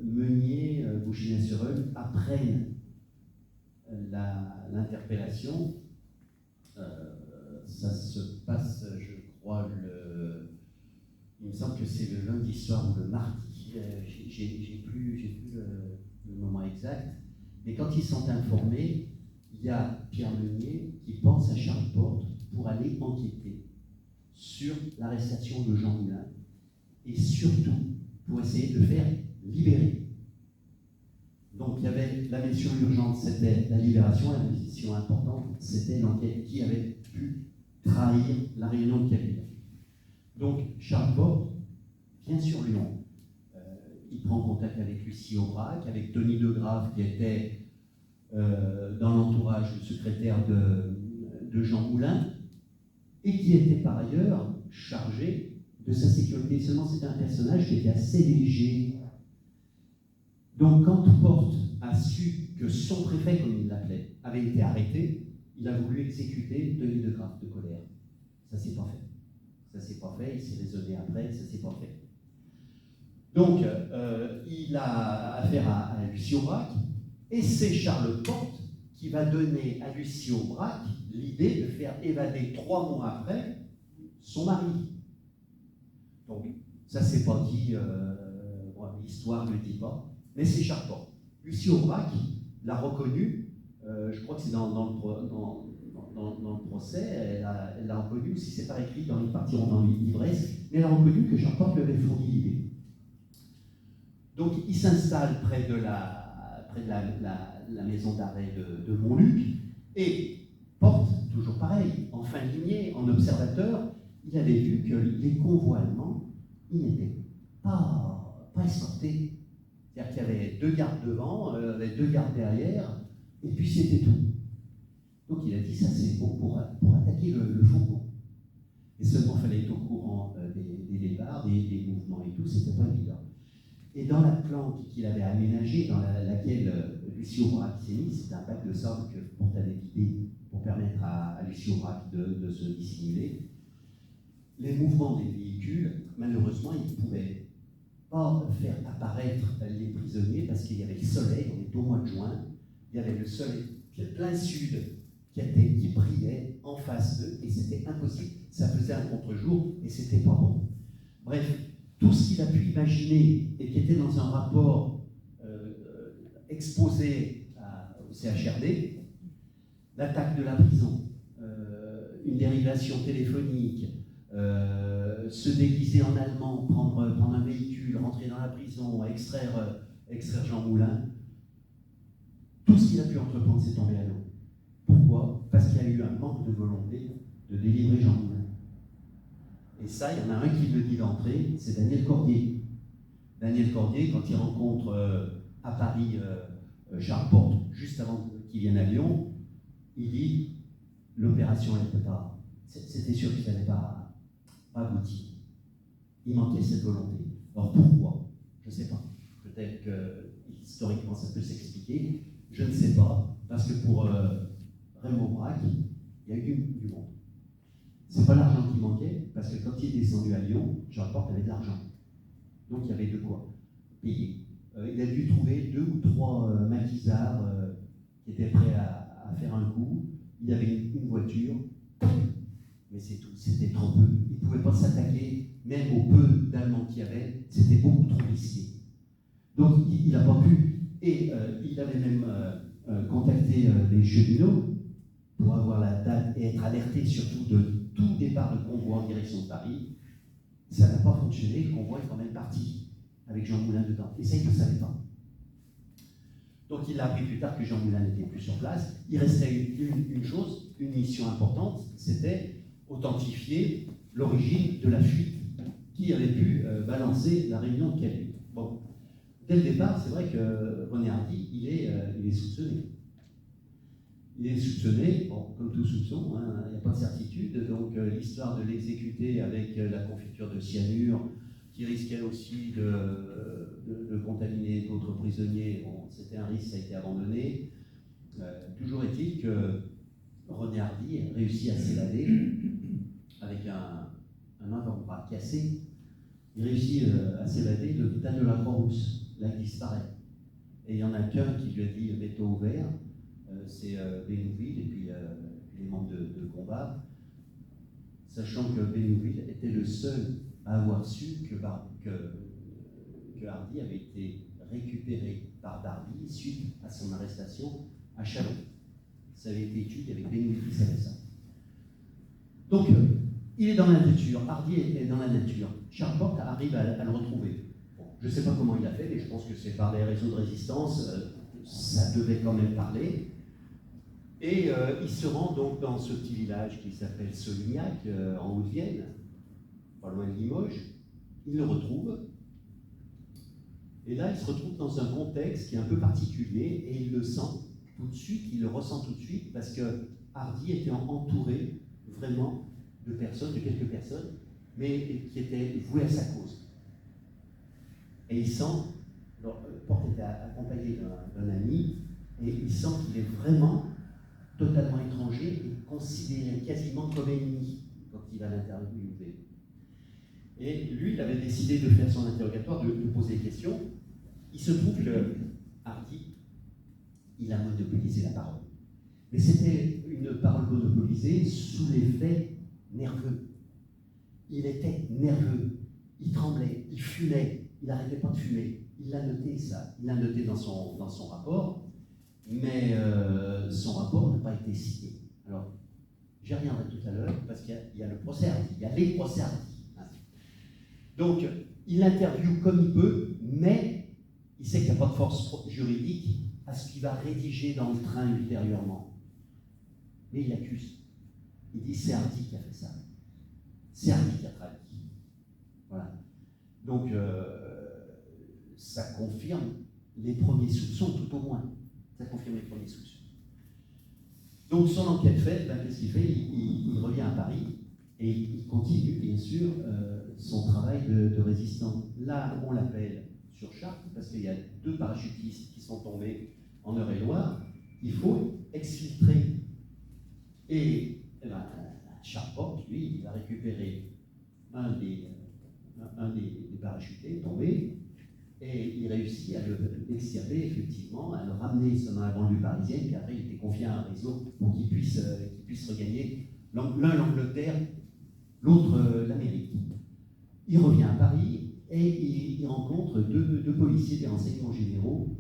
Meunier, Bouchinet-sur-Eule apprennent l'interpellation. Ça se passe, je crois, il me semble que c'est le lundi soir ou le mardi. J'ai plus le moment exact. Mais quand ils sont informés, il y a Pierre Meunier qui pense à Charles Porte pour aller enquêter sur l'arrestation de Jean Moulin et surtout pour essayer de le faire libérer. Donc il y avait la mission urgente, c'était la libération, la mission importante, c'était l'enquête qui avait pu trahir la réunion de cabinet. Donc Charles Porte vient sur Lyon. Il prend contact avec Lucie Aubrac, avec Tony Degrave qui était dans l'entourage du secrétaire de Jean Moulin et qui était par ailleurs chargé de sa sécurité. Seulement c'était un personnage qui était assez léger. Donc quand Porte a su que son préfet, comme il l'appelait, avait été arrêté, il a voulu exécuter Tony Degrave de colère. Ça s'est pas fait. Ça s'est pas fait, il s'est raisonné après, ça s'est pas fait. Donc, il a affaire à Lucie Aubrac, et c'est Charles Porte qui va donner à Lucie Aubrac l'idée de faire évader 3 mois après son mari. Donc, ça c'est pas dit, l'histoire ne le dit pas, mais c'est Charles Porte. Lucie Aubrac l'a reconnu, je crois que c'est dans le procès, elle l'a reconnu, si c'est pas écrit dans les partiront dans l'ivresse, mais elle a reconnu que Charles Porte lui avait fourni l'idée. Donc il s'installe près de la maison d'arrêt de Montluc et Porte, toujours pareil, en fin lignée, en observateur, il avait vu que les convois allemands, ils n'étaient pas escortés. C'est-à-dire qu'il y avait 2 gardes devant, il y avait 2 gardes derrière, et puis c'était tout. Donc il a dit ça c'est bon pour attaquer le faucon. Et seulement il fallait être au courant des départs, des mouvements et tout, c'était pas évident. Et dans la planque qu'il avait aménagée, dans laquelle Lucie Aubrac s'est mis, c'était un bac de sable que Porte avait vidé pour permettre à Lucie Aubrac de se dissimuler. Les mouvements des véhicules, malheureusement, ils ne pouvaient pas faire apparaître les prisonniers parce qu'il y avait le soleil, on est au mois de juin, il y avait le soleil plein sud qui brillait en face d'eux et c'était impossible. Ça faisait un contre-jour et c'était pas bon. Bref, tout ce qu'il a pu imaginer et qui était dans un rapport exposé au CHRD, l'attaque de la prison, une dérivation téléphonique, se déguiser en allemand, prendre un véhicule, rentrer dans la prison, extraire Jean Moulin, tout ce qu'il a pu entreprendre s'est tombé à l'eau. Pourquoi? Parce qu'il y a eu un manque de volonté de délivrer Jean Moulin. Et ça, il y en a un qui le dit d'entrée, c'est Daniel Cordier. Daniel Cordier, quand il rencontre à Paris Charles Porte, juste avant qu'il vienne à Lyon, il dit l'opération, c'était sûr qu'il n'allait pas aboutir. Il manquait cette volonté. Alors pourquoi? Je ne sais pas. peut-être que historiquement ça peut s'expliquer, je ne sais pas, parce que pour Raymond Braque, il y a eu du monde. C'est pas l'argent qui manquait, parce que quand il est descendu à Lyon, je rapporte, il avait de l'argent. Donc il y avait de quoi payer. Il a dû trouver 2 ou 3 maquisards qui étaient prêts à faire un coup. Il avait une voiture, mais c'est tout, c'était trop peu. Il ne pouvait pas s'attaquer, même au peu d'Allemands qu'il y avait, c'était beaucoup trop risqué. Donc il n'a pas pu, et il avait même contacté les cheminots pour avoir la date et être alerté surtout de tout départ de convoi en direction de Paris. Ça n'a pas fonctionné, le convoi est quand même parti, avec Jean Moulin dedans. Et ça, il ne le savait pas. Donc il a appris plus tard que Jean Moulin n'était plus sur place. Il restait une chose, une mission importante, c'était authentifier l'origine de la fuite qui avait pu balancer la réunion de Calais. Bon, dès le départ, c'est vrai que René Hardy, il est soupçonné. Il est soupçonné, bon, comme tout soupçon, il n'y a pas de certitude, donc l'histoire de l'exécuter avec la confiture de cyanure, qui risquait aussi de contaminer d'autres prisonniers, bon, c'était un risque, ça a été abandonné. Toujours est-il que René Hardy réussit à s'évader avec un avant-bras cassé. Il réussit à s'évader de l'hôpital de la Croix-Rousse. Là, il disparaît. Et il y en a qu'un qui lui a dit « mets-toi au vert », c'est Bénouville et puis les membres de combat, sachant que Bénouville était le seul à avoir su que Hardy avait été récupéré par Darby suite à son arrestation à Châlons. Ça avait été étudié avec Bénouville qui savait ça. Donc, il est dans la nature, Hardy est dans la nature. Charpente arrive à le retrouver. Bon, je ne sais pas comment il a fait, mais je pense que c'est par les réseaux de résistance, ça devait quand même parler. Et il se rend donc dans ce petit village qui s'appelle Solignac, en Haute-Vienne, pas loin de Limoges. Il le retrouve. Et là, il se retrouve dans un contexte qui est un peu particulier et il le sent tout de suite, il le ressent tout de suite parce que Hardy était entouré vraiment de personnes, de quelques personnes, mais qui étaient vouées à sa cause. Et il sent, Porte était accompagné d'un ami, et il sent qu'il est vraiment totalement étranger et considéré quasiment comme ennemi quand il va l'interviewer. Et lui, il avait décidé de faire son interrogatoire, de poser des questions. Il se trouve que Hardy, il a monopolisé la parole. Mais c'était une parole monopolisée sous l'effet nerveux. Il était nerveux, il tremblait, il fumait, il n'arrêtait pas de fumer. Il l'a noté ça, il l'a noté dans son rapport, mais son rapport n'a pas été cité. Alors, j'y reviendrai tout à l'heure, parce qu'il y a le procès Hardy, il y a les procès Hardy. Donc, il l'interviewe comme il peut, mais il sait qu'il n'y a pas de force juridique à ce qu'il va rédiger dans le train ultérieurement. Mais il l'accuse. Il dit c'est Hardy qui a fait ça. C'est Hardy qui a trahi. Voilà. Donc, ça confirme les premiers soupçons, tout au moins. Ça confirme les premiers soupçons. Donc, son enquête faite, qu'est-ce qu'il fait? Il revient à Paris et il continue, bien sûr, son travail de résistant. Là, on l'appelle sur Chartres, parce qu'il y a 2 parachutistes qui sont tombés en Eure-et-Loire. Il faut exfiltrer. Et Charpente, lui, il va récupérer un des parachutés tombés, et il réussit à l'extirper, effectivement, à le ramener dans la banlieue parisienne, puis après il était confié à un réseau pour qu'il puisse regagner l'un l'Angleterre, l'autre l'Amérique. Il revient à Paris et il rencontre deux policiers des renseignements généraux,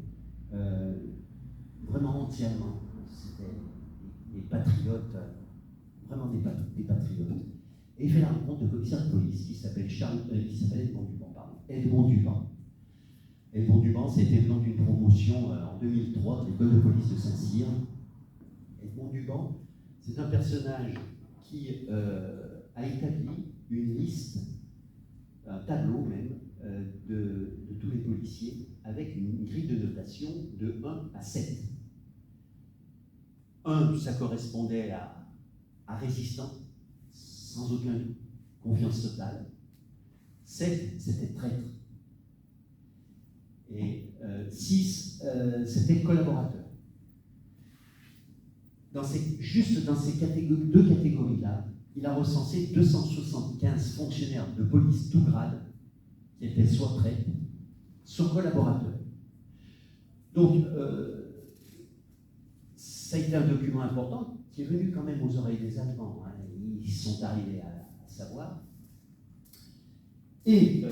vraiment entièrement. C'était des patriotes, vraiment des patriotes. Et il fait la rencontre de commissaire de police qui s'appelle Edmond Duban. Edmond Duban, c'était le nom d'une promotion en 2003 de l'école de police de Saint-Cyr. Edmond Duban, c'est un personnage qui a établi une liste, un tableau même, de tous les policiers avec une grille de notation de 1 à 7. 1, ça correspondait à résistant, sans aucune confiance totale. 7, c'était traître. Et 6, c'était collaborateurs. Juste dans ces deux catégories-là, il a recensé 275 fonctionnaires de police tout grade qui étaient soit prêts, soit collaborateurs. Donc, ça a été un document important qui est venu quand même aux oreilles des Allemands. Hein. Ils sont arrivés à savoir. Et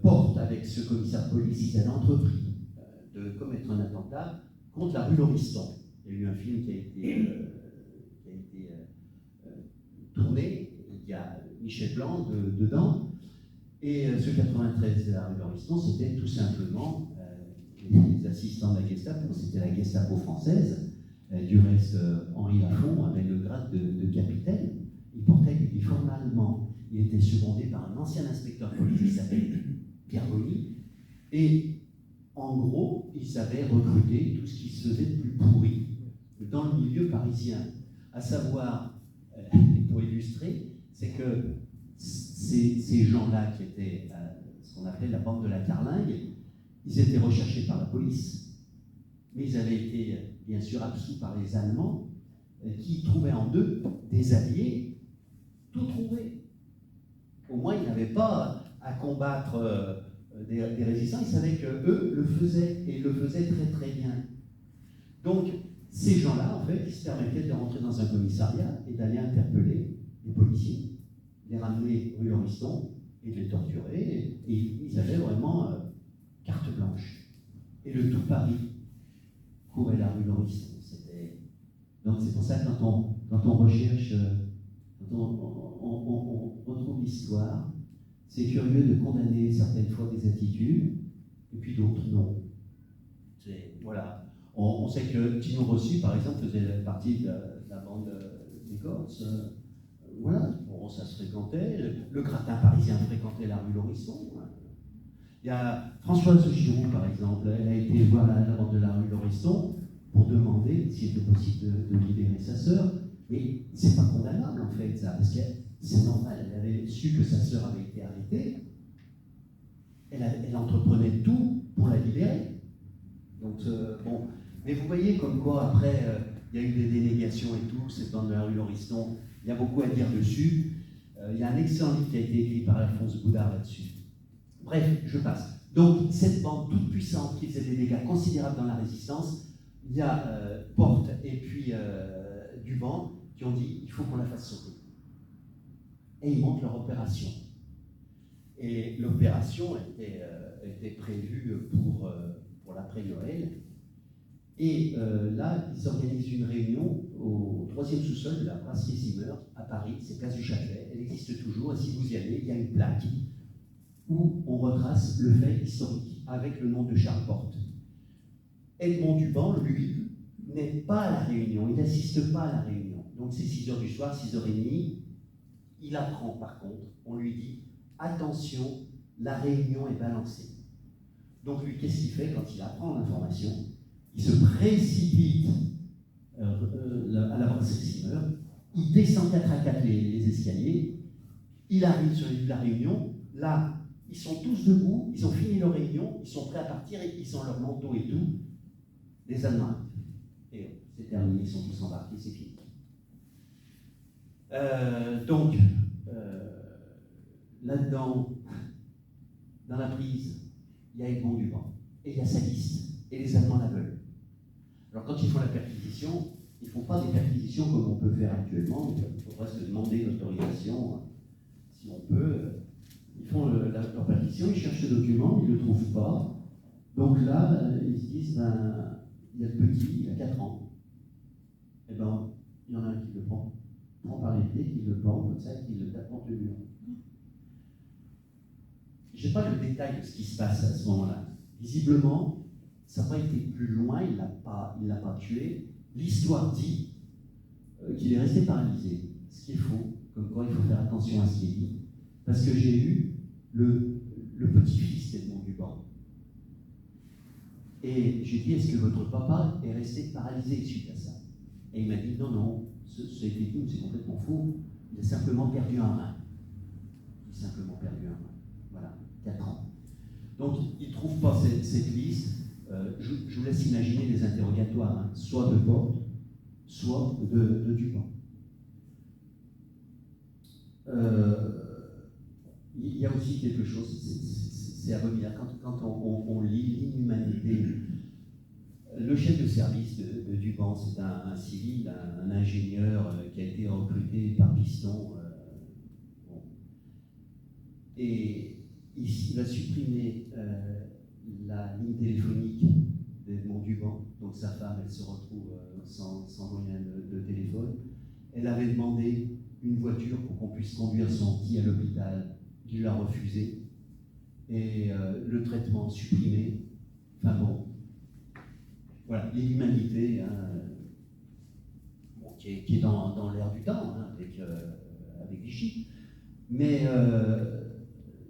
Porte, avec ce commissaire de police, ils avaient entrepris de commettre un attentat contre la rue Lauriston. Il y a eu un film qui a été tourné, il y a Michel Blanc dedans, et ce 93 de la rue Lauriston, c'était tout simplement les assistants de la Gestapo, c'était la Gestapo française. Du reste, Henri Lafont avait le grade de capitaine, il portait l'uniforme allemand. Il était secondé par un ancien inspecteur de police qui s'appelait Pierre Bonny. Et en gros, il savait recruter tout ce qui se faisait de plus pourri dans le milieu parisien. À savoir, pour illustrer, c'est que ces gens-là qui étaient ce qu'on appelait la bande de la Carlingue, ils étaient recherchés par la police, mais ils avaient été bien sûr absous par les Allemands qui trouvaient en eux des alliés tout trouvés. Au moins, ils n'avaient pas à combattre des résistants, ils savaient qu'eux le faisaient, et le faisaient très très bien. Donc, ces gens-là, en fait, ils se permettaient de rentrer dans un commissariat et d'aller interpeller les policiers, les ramener rue Lauriston et de les torturer, et ils avaient vraiment carte blanche. Et le tout Paris courait la rue Lauriston. Donc, c'est pour ça que quand on recherche, quand on retrouve l'histoire, c'est curieux de condamner certaines fois des attitudes, et puis d'autres non. Voilà. On sait que Tino Rossi, par exemple, faisait partie de la bande des Corses. Voilà, bon, ça se fréquentait. Le gratin parisien fréquentait la rue Lauriston. Il y a Françoise Giroud, par exemple, elle a été voir la bande de la rue Lauriston pour demander s'il était possible de libérer sa sœur. Mais c'est pas condamnable, en fait, ça, parce que c'est normal, elle avait su que sa sœur avait été arrêtée, elle entreprenait tout pour la libérer. Donc, bon, mais vous voyez comme quoi, après, il y a eu des dénégations et tout, cette bande de la rue Lauriston, il y a beaucoup à dire dessus. Il y a un excellent livre qui a été écrit par Alphonse Boudard là-dessus. Bref, je passe. Donc, cette bande toute puissante qui faisait des dégâts considérables dans la résistance, il y a Porte et puis Duban qui ont dit il faut qu'on la fasse sauter. Et ils montent leur opération. Et l'opération était prévue pour l'après-Noël. Et là, ils organisent une réunion au 3e sous-sol de la brasserie Zimmer à Paris, c'est place du Châtelet. Elle existe toujours, et si vous y allez, il y a une plaque où on retrace le fait historique avec le nom de Charles Porte. Edmond Duban, lui, n'est pas à la réunion, il n'assiste pas à la réunion. Donc c'est 6h du soir, 6h30. Il apprend par contre, on lui dit « Attention, la réunion est balancée ». Donc lui, qu'est-ce qu'il fait quand il apprend l'information? Il se précipite à la brasserie Zimmer, il descend 4 à 4 les escaliers, il arrive sur la réunion, là, ils sont tous debout, ils ont fini leur réunion, ils sont prêts à partir, et ils ont leur manteau et tout. Les Allemands. Et c'est terminé, ils sont tous embarqués, c'est fini. Donc, là-dedans, dans la prise, il y a Edmond Duban, et il y a sa liste, et les Allemands la veulent. Alors quand ils font la perquisition, ils ne font pas des perquisitions comme on peut faire actuellement, il faudrait se demander l'autorisation, si on peut. Ils font leur perquisition, ils cherchent le document, ils ne le trouvent pas. Donc là, ils se disent, ben, il y a le petit, il a 4 ans. Eh ben, il y en a un qui le prend par les pieds, qui le prend comme ça, qui le tape contre le mur. Je n'ai pas le détail de ce qui se passe à ce moment-là. Visiblement, ça n'a pas été plus loin, il ne l'a pas tué. L'histoire dit qu'il est resté paralysé, ce qui est faux, comme quoi il faut faire attention à ce qu'il dit. Parce que j'ai eu le petit-fils d'Edmond Duban. Et j'ai dit, est-ce que votre papa est resté paralysé suite à ça? Et il m'a dit, non, ça a été dit, c'est complètement faux. Il a simplement perdu un rein. Il a simplement perdu un rein. Voilà, 4 ans. Donc, il ne trouve pas cette liste. Je vous laisse imaginer les interrogatoires, hein, soit de Porte, soit de Dupin. Il y a aussi quelque chose, c'est abominable, quand on lit l'inhumanité. Le chef de service de Duban, c'est un civil, un ingénieur qui a été recruté par Piston. Bon. Et il va supprimer la ligne téléphonique d'Edmond Duban. Donc sa femme, elle se retrouve sans moyen de téléphone. Elle avait demandé une voiture pour qu'on puisse conduire son petit à l'hôpital. Il l'a refusé. Et le traitement supprimé. Enfin bon. Voilà, l'inhumanité, hein, bon, qui est dans l'air du temps, hein, avec Vichy. Mais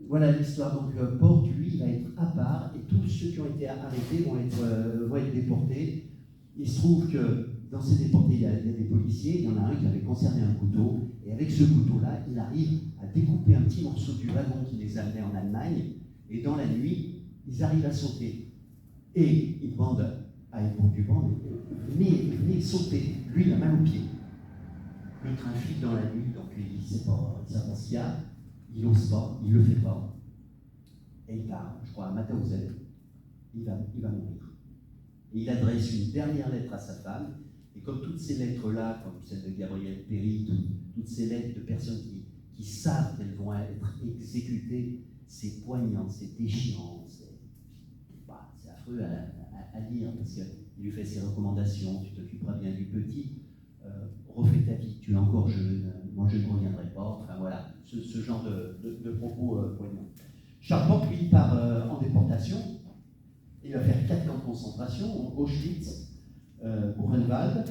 voilà l'histoire. Donc Porte, lui, va être à part, et tous ceux qui ont été arrêtés vont être déportés. Il se trouve que dans ces déportés, il y a des policiers, il y en a un qui avait conservé un couteau, et avec ce couteau-là, il arrive à découper un petit morceau du wagon qui les amenait en Allemagne, et dans la nuit, ils arrivent à sauter. Et ils demandent à Edmond Duban, venez sauter, lui il a mal au pied. Le train file dans la nuit, donc il ne sait pas ce qu'il y a, il n'ose pas, il ne le fait pas. Et il part, je crois, à Mauthausen, il va mourir. Et il adresse une dernière lettre à sa femme, et comme toutes ces lettres-là, comme celle de Gabriel Péry, toutes ces lettres de personnes qui savent qu'elles vont être exécutées, c'est poignant, c'est déchirant, c'est affreux à lire, parce qu'il lui fait ses recommandations, tu t'occuperas bien du petit, refais ta vie, tu es encore jeune, moi je ne reviendrai pas, enfin voilà, ce genre de propos poignants. Charpente, lui, part en déportation, il va faire 4 camps de concentration, Auschwitz, Buchenwald,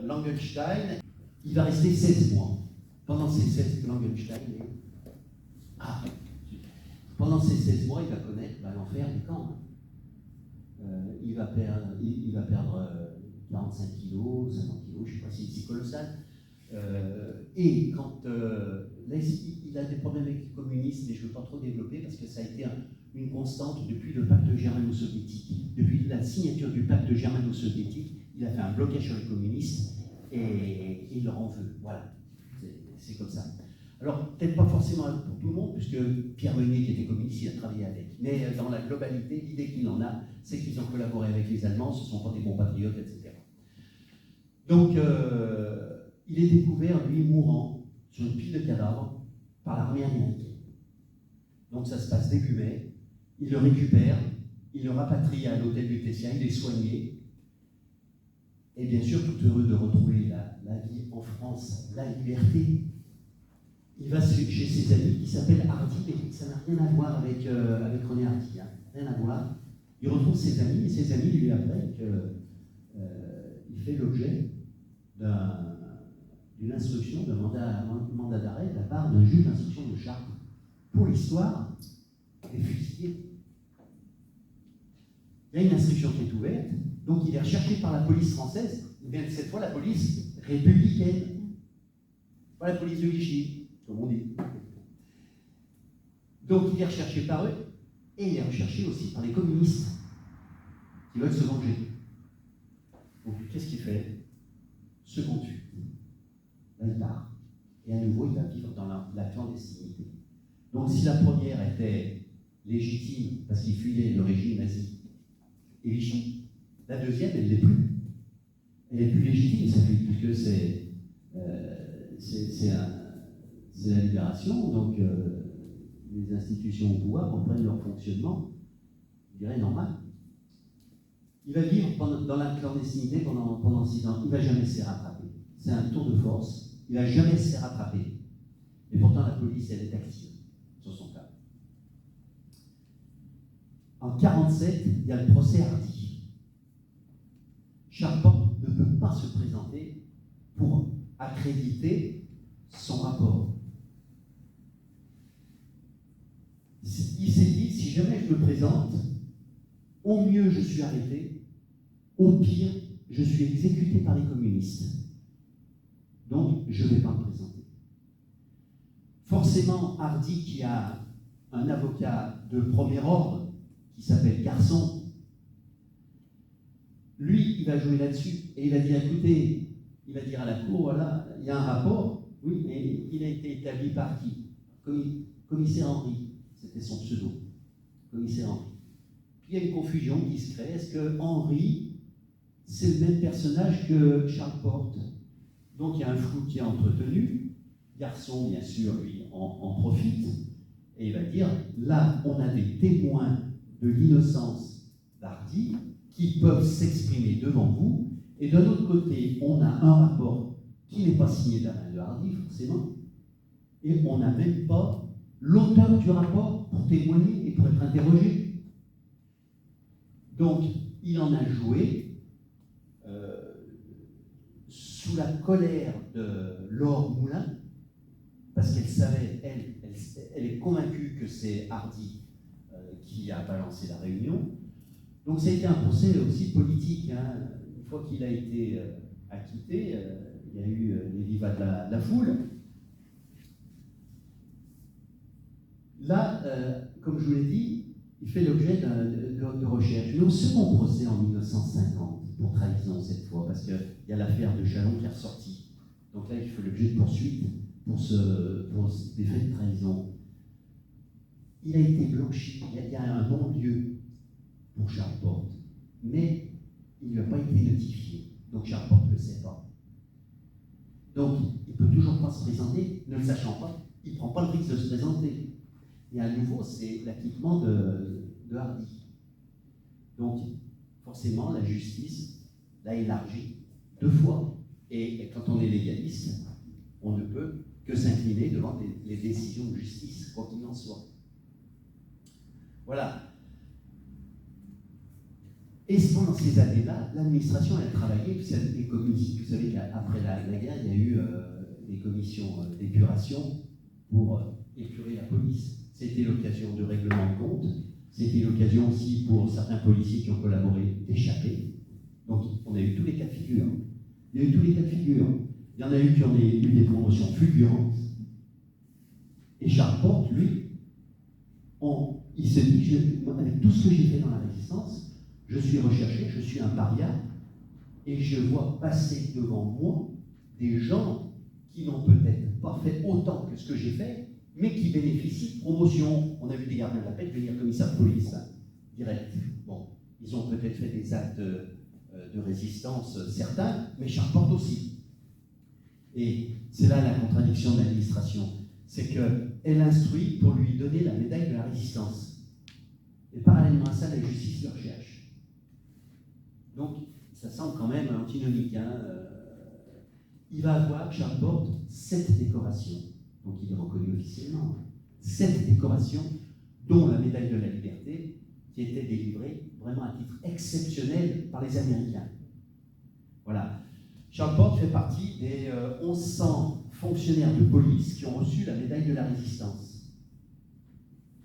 Langenstein, il va rester 16 mois. Pendant ces 16 mois, Langenstein pendant ces 16 mois, il va connaître l'enfer des camps. Il va perdre 45 kilos, 50 kilos, je ne sais pas si c'est colossal. Et quand là, il a des problèmes avec les communistes, mais je ne veux pas trop développer parce que ça a été une constante depuis le pacte germano-soviétique. Depuis la signature du pacte germano-soviétique, il a fait un blocage sur les communistes et il leur en veut. Voilà, c'est comme ça. Alors, peut-être pas forcément pour tout le monde, puisque Pierre Meunier, qui était communiste, il a travaillé avec. Mais dans la globalité, l'idée qu'il en a, c'est qu'ils ont collaboré avec les Allemands, ce ne sont pas des bons patriotes, etc. Donc, il est découvert, lui, mourant, sur une pile de cadavres, par l'armée américaine. Donc, ça se passe début mai. Il le récupère, il le rapatrie à l'hôtel du Tessia, il est soigné. Et bien sûr, tout heureux de retrouver la vie en France, la liberté. Il va chez ses amis qui s'appellent Hardy, mais ça n'a rien à voir avec René Hardy, hein. Rien à voir. Il retrouve ses amis, et ses amis lui apprennent qu'il fait l'objet d'une instruction, d'un mandat d'arrêt de la part d'un juge d'instruction de Chartres pour l'histoire des fusillés. Il y a une instruction qui est ouverte, donc il est recherché par la police française, mais cette fois la police républicaine, pas la police de Vichy. Comme on dit. Donc il est recherché par eux, et il est recherché aussi par les communistes qui veulent se venger. Donc qu'est-ce qu'il fait? Second tue. Là il part. Et à nouveau il va vivre dans la clandestinité. Donc si la première était légitime parce qu'il fuyait le régime nazi et Vichy, la deuxième elle ne l'est plus. Elle est plus légitime, ça fait, puisque c'est la libération, donc les institutions au pouvoir reprennent leur fonctionnement, je dirais, normal. Il va vivre dans la clandestinité pendant 6 ans. Il ne va jamais se faire rattraper. C'est un tour de force. Il ne va jamais se faire rattraper. Et pourtant, la police, elle est active sur son cas. En 1947, il y a le procès Hardy. Charpente ne peut pas se présenter pour accréditer son rapport. Il s'est dit, si jamais je me présente, au mieux je suis arrêté, au pire je suis exécuté par les communistes. Donc je ne vais pas me présenter. Forcément, Hardy, qui a un avocat de premier ordre qui s'appelle Garçon. Lui, il va jouer là-dessus et il va dire, écoutez, il va dire à la cour, voilà, il y a un rapport, oui, mais il a été établi par qui? Commissaire Henry, c'était son pseudo, commissaire Henry. Puis il y a une confusion qui se crée, est-ce que Henry, c'est le même personnage que Charles Porte? Donc il y a un flou qui est entretenu. Garçon, bien sûr, lui, en profite, et il va dire, là, on a des témoins de l'innocence d'Hardy qui peuvent s'exprimer devant vous, et d'un autre côté, on a un rapport qui n'est pas signé de la main de Hardy, forcément, et on n'a même pas l'auteur du rapport pour témoigner et pour être interrogé. Donc, il en a joué sous la colère de Laure Moulin, parce qu'elle savait, elle est convaincue que c'est Hardy qui a balancé la réunion. Donc ça a été un procès aussi politique. Hein. Une fois qu'il a été acquitté, il y a eu les vivats de la foule. Là, comme je vous l'ai dit, il fait l'objet de recherche. Mais au second procès en 1950, pour trahison cette fois, parce qu'il y a l'affaire de Chalon qui est ressortie. Donc là, il fait l'objet de poursuites pour des faits de trahison. Il a été blanchi, il y a un non-lieu pour Charles Porte, mais il ne lui a pas été notifié. Donc Charles Porte ne le sait pas. Donc il ne peut toujours pas se présenter, ne le sachant pas, il ne prend pas le risque de se présenter. Et à nouveau, c'est l'acquittement de Hardy. Donc forcément, la justice l'a élargi 2 fois. Et quand on est légaliste, on ne peut que s'incliner devant les décisions de justice, quoi qu'il en soit. Voilà. Et pendant ces années-là, l'administration a travaillé, vous savez qu'après la guerre, il y a eu des commissions d'épuration pour épurer la police. C'était l'occasion de règlement de compte, c'était l'occasion aussi pour certains policiers qui ont collaboré d'échapper. Donc on a eu tous les cas de figure. Il y a eu tous les cas de figure. Il y en a eu qui ont eu des promotions fulgurantes. Et Charles Porte, lui, il s'est dit, avec tout ce que j'ai fait dans la résistance, je suis recherché, je suis un paria, et je vois passer devant moi des gens qui n'ont peut-être pas fait autant que ce que j'ai fait, mais qui bénéficient de promotion. On a vu des gardiens de la paix devenir commissaire de police, hein, direct. Bon, ils ont peut-être fait des actes de résistance, certains, mais Charles Porte aussi. Et c'est là la contradiction de l'administration, c'est qu'elle instruit pour lui donner la médaille de la résistance. Et parallèlement à ça, la justice le recherche. Donc, ça semble quand même antinomique. Hein. Il va avoir, Charles Porte, 7 décorations. Donc il est reconnu officiellement. 7 décorations, dont la médaille de la liberté, qui était délivrée vraiment à titre exceptionnel par les Américains. Voilà. Charles Porte fait partie des 1100 fonctionnaires de police qui ont reçu la médaille de la résistance.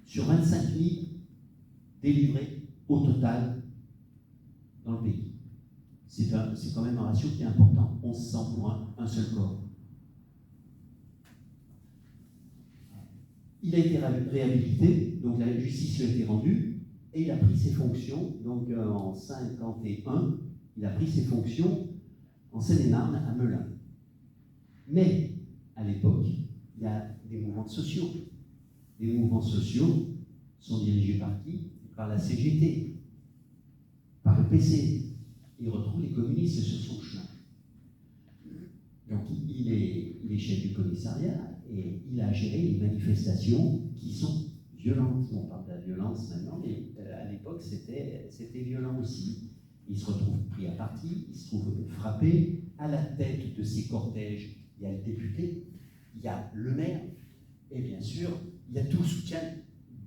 Sur 25 000 délivrés au total dans le pays. C'est quand même un ratio qui est important. 1100 pour un seul corps. Il a été réhabilité, donc la justice lui a été rendue, et il a pris ses fonctions, donc en 1951, il a pris ses fonctions en Seine-et-Marne, à Melun. Mais, à l'époque, il y a des mouvements sociaux. Les mouvements sociaux sont dirigés par qui? Par la CGT, par le PC. Il retrouve les communistes sur son chemin. Donc, il est chef du commissariat et il a géré les manifestations qui sont violentes. On parle de la violence maintenant, mais à l'époque, c'était violent aussi. Il se retrouve pris à partie, il se trouve frappé. À la tête de ces cortèges, il y a le député, il y a le maire, et bien sûr, il y a tout le soutien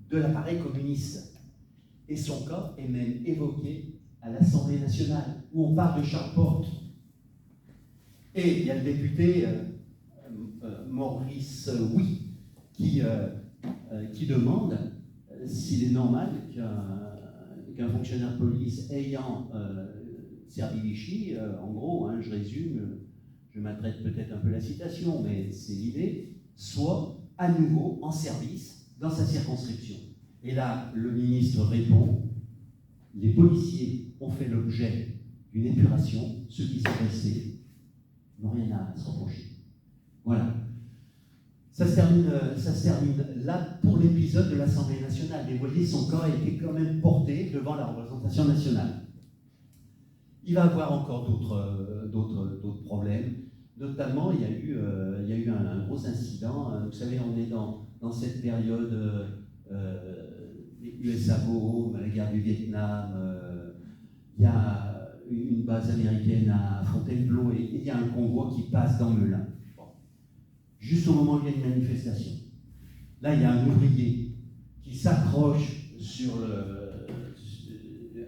de l'appareil communiste. Et son cas est même évoqué à l'Assemblée nationale, où on parle de Charles Porte. Et il y a le député Maurice Oui, qui demande s'il est normal qu'un fonctionnaire de police ayant servi Vichy, en gros, hein, je résume, je m'adresse peut-être un peu la citation, mais c'est l'idée, soit à nouveau en service dans sa circonscription. Et là, le ministre répond, les policiers ont fait l'objet d'une épuration, ceux qui sont restés n'ont rien à se reprocher. Voilà. Ça se termine là pour l'épisode de l'Assemblée nationale. Et vous voyez, son corps a été quand même porté devant la représentation nationale. Il va avoir encore d'autres problèmes. Notamment, il y a eu un gros incident. Vous savez, on est dans cette période USA Go, la guerre du Vietnam. Il y a une base américaine à Fontainebleau et il y a un convoi qui passe dans le Lin. Bon. Juste au moment où il y a une manifestation. Là, il y a un ouvrier qui s'accroche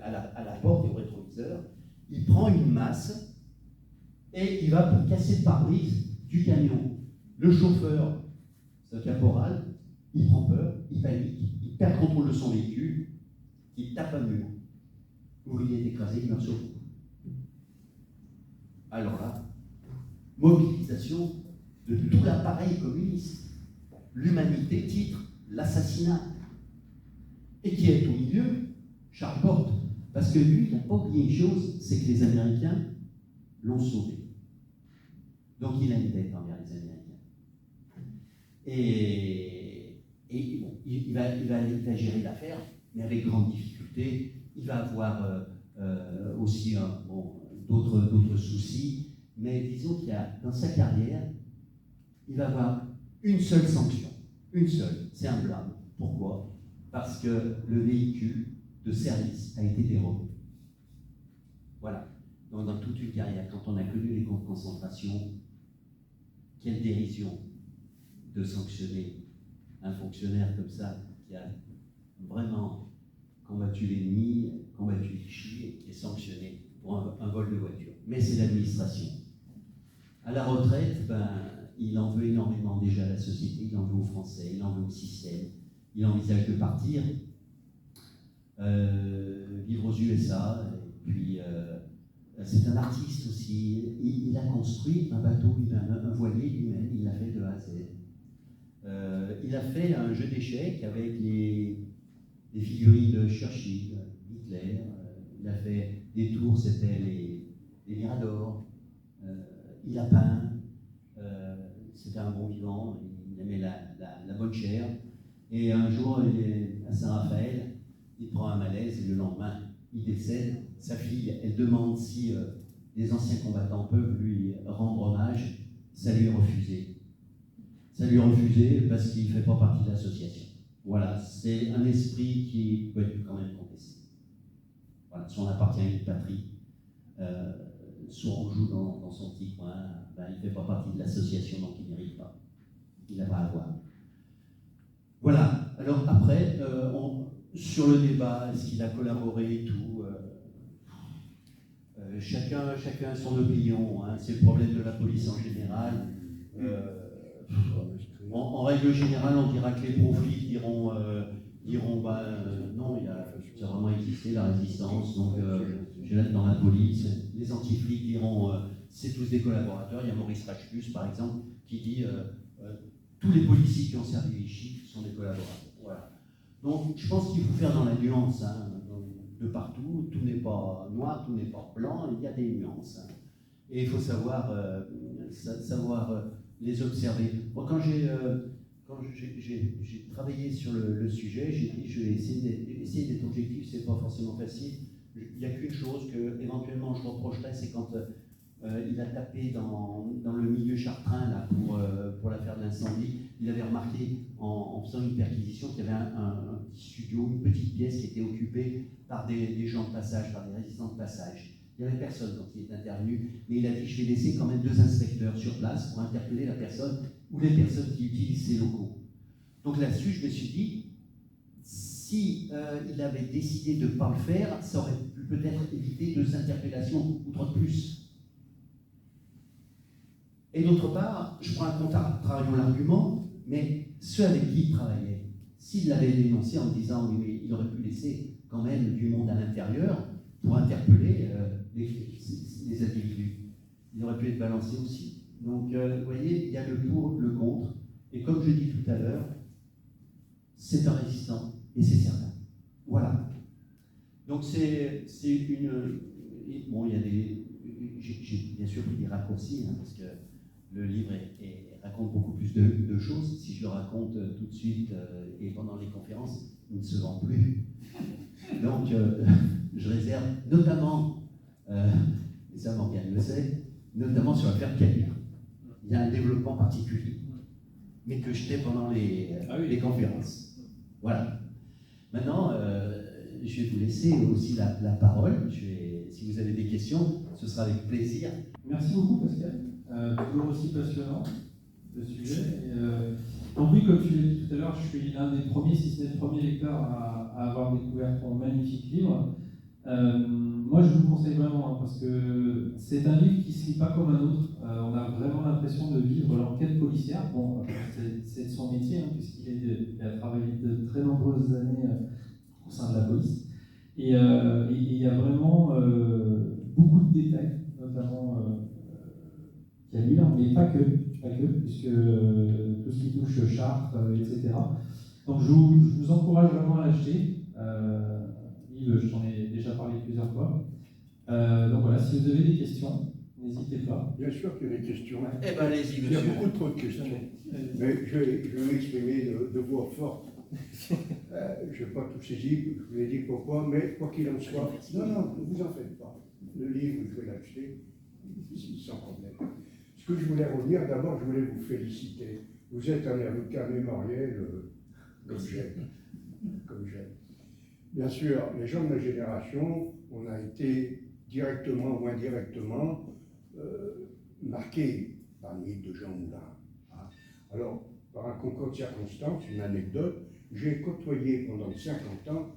à la porte, au rétroviseur. Il prend une masse et il va pour casser le pare-brise du camion. Le chauffeur, c'est un caporal, il prend peur, il panique, il perd le contrôle de son véhicule, il tape un mur. L'ouvrier est écrasé, il meurt sur le coup. Alors là, mobilisation de tout l'appareil communiste. L'humanité titre l'assassinat. Et qui est au milieu? Charles Porte. Parce que lui, il n'a pas oublié une chose, c'est que les Américains l'ont sauvé. Donc il a une dette envers les Américains. Et bon, il va gérer l'affaire, mais avec grande difficulté. Il va avoir aussi d'autres soucis. Mais disons qu'il y a, dans sa carrière, il va avoir une seule sanction. Une seule. C'est un blâme. Pourquoi? Parce que le véhicule de service a été dérobé. Voilà. Donc dans toute une carrière, quand on a connu les camps de concentration, quelle dérision de sanctionner un fonctionnaire comme ça qui a vraiment combattu l'ennemi, combattu Vichy et qui est sanctionné pour un vol de voiture. Mais c'est l'administration. À la retraite, il en veut énormément déjà à la société, il en veut aux Français, il en veut au système. Il envisage de partir, vivre aux USA, et puis c'est un artiste aussi. Il a construit un bateau, un voilier lui-même, il l'a fait de A à Z. Il a fait un jeu d'échecs avec les figurines de Churchill, Hitler. Il a fait des tours, c'était les Miradors. Il a peint. C'était un bon vivant. Il aimait la bonne chair. Et un jour, il est à Saint-Raphaël, il prend un malaise et le lendemain, il décède. Sa fille, elle demande si les anciens combattants peuvent lui rendre hommage. Ça lui est refusé. Ça lui est refusé parce qu'il ne fait pas partie de l'association. Voilà, c'est un esprit qui peut être quand même contesté. Voilà, si on appartient à une patrie, soit on joue dans son petit coin, il ne fait pas partie de l'association, donc il ne mérite pas. Il n'a pas à voir. Voilà, alors après, sur le débat, est-ce qu'il a collaboré et tout, chacun a son opinion, hein, c'est le problème de la police en général. En règle générale, on dira que les profits diront non, ça a vraiment existé la résistance, donc j'ai là dans la police. Les anti-flics diront c'est tous des collaborateurs. Il y a Maurice Rachepus, par exemple, qui dit tous les policiers qui ont servi Vichy sont des collaborateurs. Voilà. Donc je pense qu'il faut faire dans la nuance, hein, de partout. Tout n'est pas noir, tout n'est pas blanc, il y a des nuances. Hein. Et il faut savoir les observer. Moi, quand j'ai travaillé sur le sujet, j'ai dit je vais essayer d'être objectif, c'est pas forcément facile. Il n'y a qu'une chose que éventuellement je reprocherais, c'est quand il a tapé dans le milieu chartrain là, pour l'affaire de l'incendie. Il avait remarqué en faisant une perquisition qu'il y avait un petit studio, une petite pièce qui était occupée par des gens de passage, par des résistants de passage. Il n'y avait personne quand il est intervenu, mais il a dit je vais laisser quand même 2 inspecteurs sur place pour interpeller la personne ou les personnes qui utilisent ces locaux. Donc là-dessus, je me suis dit, si il avait décidé de ne pas le faire, ça aurait pu peut-être éviter 2 interpellations ou 3 de plus. Et d'autre part, je prends un contrario l'argument, mais ceux avec qui il travaillait, s'il l'avait dénoncé en disant oui, mais il aurait pu laisser quand même du monde à l'intérieur pour interpeller les individus. Il aurait pu être balancé aussi. Donc, vous voyez, il y a le pour, le contre. Et comme je dis tout à l'heure, c'est un résistant, et c'est certain. Voilà. Donc c'est une... Bon, il y a des... J'ai bien sûr pris des raccourcis, hein, parce que le livre raconte beaucoup plus de choses. Si je le raconte tout de suite et pendant les conférences, il ne se vend plus. Donc, je réserve notamment, et ça Morgane le sait, notamment sur l'affaire Kabila. Il y a un développement particulier, mais que je tais pendant les conférences. Voilà. Maintenant, je vais vous laisser aussi la parole. Si vous avez des questions, ce sera avec plaisir. Merci beaucoup, Pascal. Toujours aussi passionnant, le sujet. Donc oui, comme tu l'as dit tout à l'heure, je suis l'un des premiers, si ce n'est le premier lecteur à avoir découvert ton magnifique livre. Moi, je vous le conseille vraiment, hein, parce que c'est un livre qui ne se lit pas comme un autre. On a vraiment l'impression de vivre l'enquête policière. Bon, c'est de son métier, hein, puisqu'il a travaillé de très nombreuses années au sein de la police. Et il y a vraiment beaucoup de détails, notamment qu'il y a lire, mais pas que, puisque tout ce qui touche Chartres, etc. Donc je vous encourage vraiment à l'acheter. Je t'en ai déjà parlé plusieurs fois. Donc voilà, si vous avez des questions, n'hésitez pas. Bien sûr qu'il y a des questions. Eh bien, allez-y, monsieur. Il y a beaucoup trop de questions. Mais je vais m'exprimer de voix forte. Je n'ai pas tout saisi, je vous ai dit pourquoi, mais quoi qu'il en soit, non, ne vous en faites pas. Le livre, je vais l'acheter sans problème. Ce que je voulais revenir, d'abord, je voulais vous féliciter. Vous êtes un avocat mémoriel comme j'aime. Bien sûr, les gens de ma génération, on a été directement ou indirectement marqués par le mythe de Jean Moulin. Alors, par un concours de circonstances, une anecdote, j'ai côtoyé pendant 50 ans,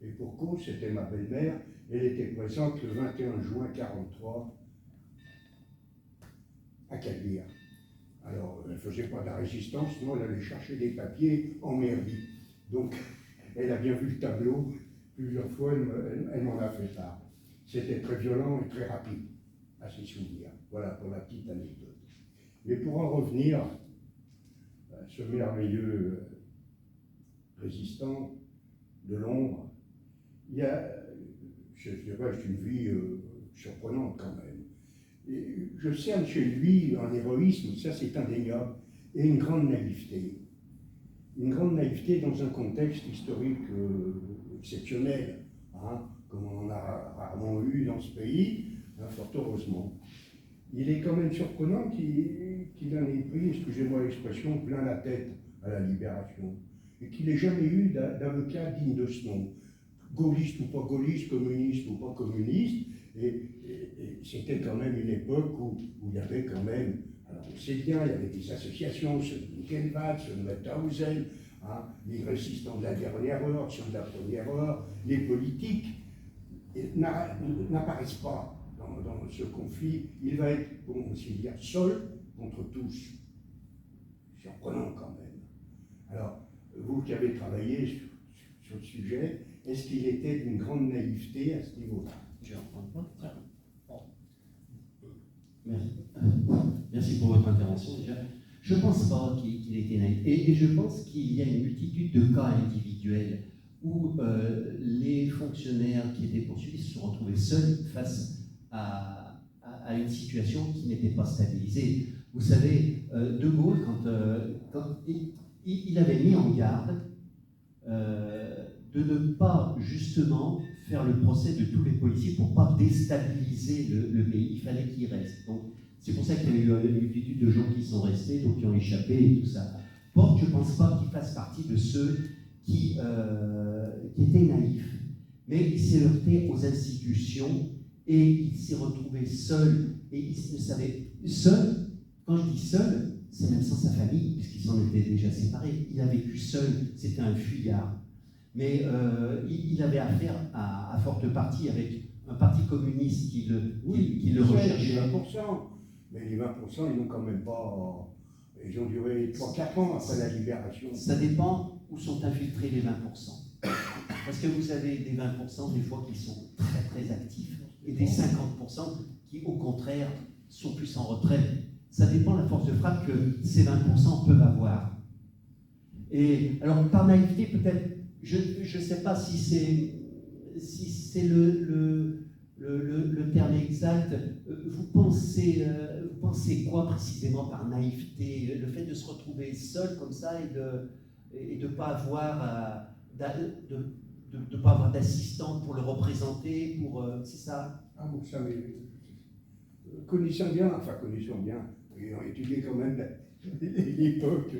et pour cause, c'était ma belle-mère, elle était présente le 21 juin 1943 à Caluire. Alors, elle ne faisait pas de la résistance, non, elle allait chercher des papiers en mairie. Donc, elle a bien vu le tableau, plusieurs fois, elle m'en a fait part. C'était très violent et très rapide à ses souvenirs. Voilà pour la petite anecdote. Mais pour en revenir à ce merveilleux résistant de l'ombre, il y a, je dirais, une vie surprenante quand même. Et je cerne chez lui un héroïsme, ça c'est indéniable, et une grande naïveté. Une grande naïveté dans un contexte historique exceptionnel, comme on en a rarement eu dans ce pays, fort heureusement. Il est quand même surprenant qu'il en ait pris, excusez-moi l'expression, plein la tête à la Libération, et qu'il n'ait jamais eu d'avocat digne de ce nom, gaulliste ou pas gaulliste, communiste ou pas communiste, et c'était quand même une époque où il y avait quand même, alors on sait bien, il y avait des associations, ceux de Nickelback, ceux de Mauthausen, les résistants de la dernière heure, ceux de la première heure, les politiques n'apparaissent pas dans ce conflit. Il va être, pour ainsi dire, seul contre tous. Surprenant quand même. Alors, vous qui avez travaillé sur le sujet, est-ce qu'il était d'une grande naïveté à ce niveau-là? Je vais reprendre. Merci pour votre intervention déjà. Je ne pense pas qu'il était naïf. Et je pense qu'il y a une multitude de cas individuels où les fonctionnaires qui étaient poursuivis se sont retrouvés seuls face à une situation qui n'était pas stabilisée. Vous savez, De Gaulle, quand il avait mis en garde de ne pas justement faire le procès de tous les policiers pour ne pas déstabiliser le pays. Il fallait qu'ils restent. Donc, c'est pour ça qu'il y a eu une multitude de gens qui sont restés, donc qui ont échappé et tout ça. Porte, je ne pense pas qu'il fasse partie de ceux qui étaient naïfs. Mais il s'est heurté aux institutions et il s'est retrouvé seul. Et il ne savait... Seul, quand je dis seul, c'est même sans sa famille, puisqu'ils s'en étaient déjà séparés. Il a vécu seul, c'était un fuyard. Mais il avait affaire à forte partie avec un parti communiste qui le recherchait. 20%. Mais les 20%, ils n'ont quand même pas... Ils ont duré 3-4 ans après la libération. Ça dépend où sont infiltrés les 20%. Parce que vous avez des 20% des fois qui sont très très actifs et des 50% qui au contraire sont plus en retrait. Ça dépend de la force de frappe que ces 20% peuvent avoir. Et alors, par naïveté, peut-être, je ne sais pas si c'est le terme exact. Vous pensez quoi précisément par naïveté? Le fait de se retrouver seul comme ça et de ne pas avoir pas avoir d'assistante pour le représenter, c'est ça? Ah, vous savez, connaissant bien, ayant étudié quand même l'époque,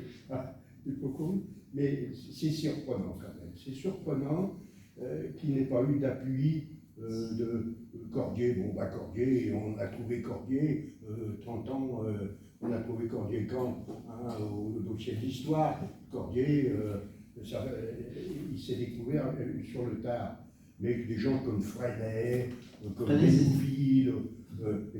mais c'est surprenant quand même. C'est surprenant qu'il n'ait pas eu d'appui de Cordier. Bon, Cordier, on a trouvé Cordier, 30 ans, on a trouvé Cordier quand au dossier de l'histoire. Cordier, il s'est découvert sur le tard. Mais des gens comme Freinet, comme Bénouville,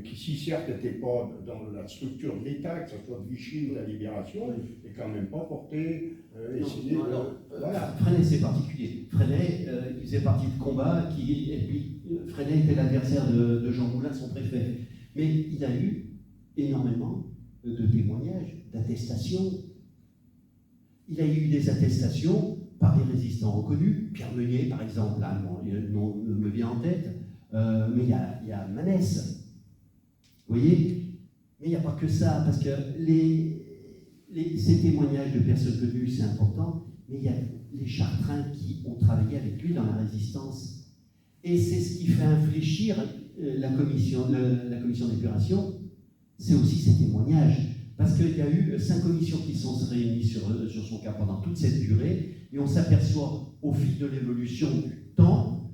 qui si certes n'étaient pas dans la structure de l'État, que ce soit de Vichy ou de la Libération, et quand même pas porté, essayer voilà. Freinet, c'est particulier. Freinet, il faisait partie de combat, et puis Freinet était l'adversaire de Jean Moulin, son préfet. Mais il a eu énormément de témoignages, d'attestations. Il a eu des attestations par des résistants reconnus, Pierre Meunier par exemple, là, le nom me vient en tête, mais il y a Manès. Vous voyez? Mais il n'y a pas que ça, parce que ces témoignages de personnes connues, c'est important, mais il y a les Chartrains qui ont travaillé avec lui dans la résistance. Et c'est ce qui fait infléchir la commission d'épuration, c'est aussi ces témoignages. Parce qu'il y a eu 5 commissions qui sont réunies sur son cas pendant toute cette durée, et on s'aperçoit au fil de l'évolution du temps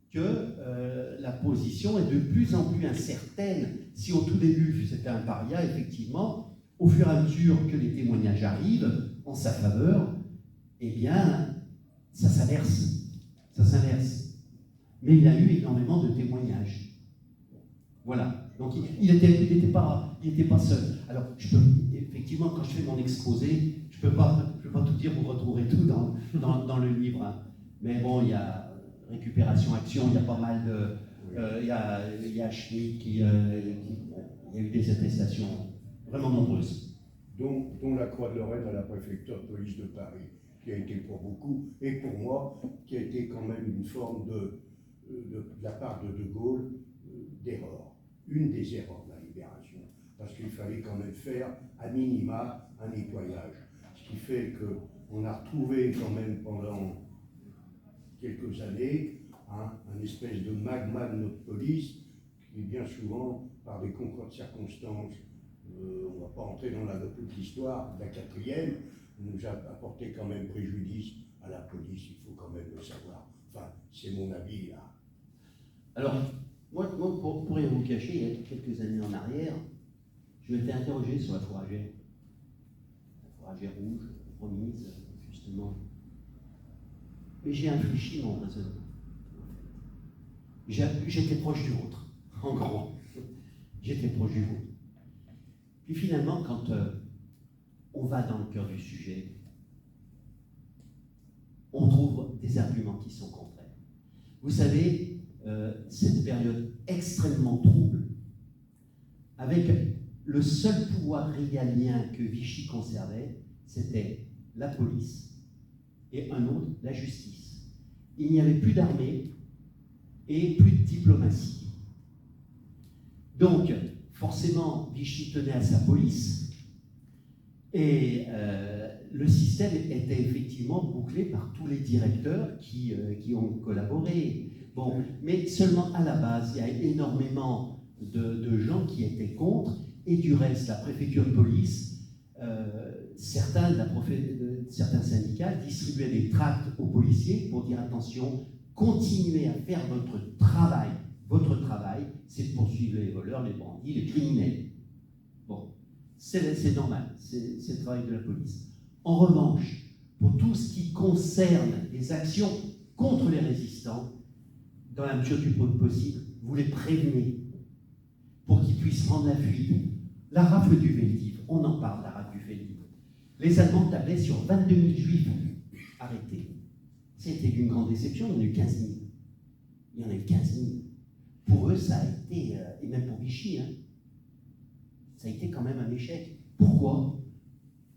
que la position est de plus en plus incertaine. Si au tout début c'était un paria, effectivement, au fur et à mesure que les témoignages arrivent en sa faveur, eh bien, ça s'inverse. Mais il a eu énormément de témoignages. Voilà. Donc il n'était pas seul. Alors, effectivement, quand je fais mon exposé, je ne peux pas tout dire, vous retrouverez tout dans le livre. Hein. Mais bon, il y a récupération, action, il y a pas mal de... Il y a Schmitt il y a eu des attestations vraiment nombreuses. Dont la Croix de Lorraine à la préfecture de police de Paris, qui a été pour beaucoup, et pour moi, qui a été quand même une forme de la part de Gaulle, d'erreur. Une des erreurs de la libération. Parce qu'il fallait quand même faire, à minima, un nettoyage. Ce qui fait qu'on a retrouvé quand même pendant quelques années un espèce de magma de notre police qui, bien souvent, par des concours de circonstances, on ne va pas entrer dans toute l'histoire de la 4e, nous a apporté quand même préjudice à la police, il faut quand même le savoir. Enfin, c'est mon avis là. Alors, moi pour rien vous cacher, il y a quelques années en arrière, je m'étais interrogé sur la fourragère. La fourragère rouge, promise, justement. Mais j'ai infléchi mon raisonnement. J'étais proche du vôtre, en gros. J'étais proche du vôtre. Puis finalement, quand on va dans le cœur du sujet, on trouve des arguments qui sont contraires. Vous savez, cette période extrêmement trouble, avec le seul pouvoir régalien que Vichy conservait, c'était la police, et un autre, la justice. Il n'y avait plus d'armée et plus de diplomatie. Donc, forcément, Vichy tenait à sa police, et le système était effectivement bouclé par tous les directeurs qui ont collaboré. Bon, mais seulement à la base, il y a énormément de gens qui étaient contre, et du reste, la préfecture de police, certains syndicats distribuaient des tracts aux policiers pour dire attention, continuez à faire votre travail. Votre travail, c'est de poursuivre les voleurs, les bandits, les criminels. Bon, c'est normal, c'est le travail de la police. En revanche, pour tout ce qui concerne les actions contre les résistants, dans la mesure du possible, vous les prévenez pour qu'ils puissent prendre la fuite. La rafle du Veldiv, on en parle, la rafle du Veldiv. Les Allemands tablaient sur 22 000 juifs arrêtés. C'était une grande déception, il y en a eu 15 000. Il y en a eu 15 000. Pour eux, ça a été, et même pour Vichy, ça a été quand même un échec. Pourquoi?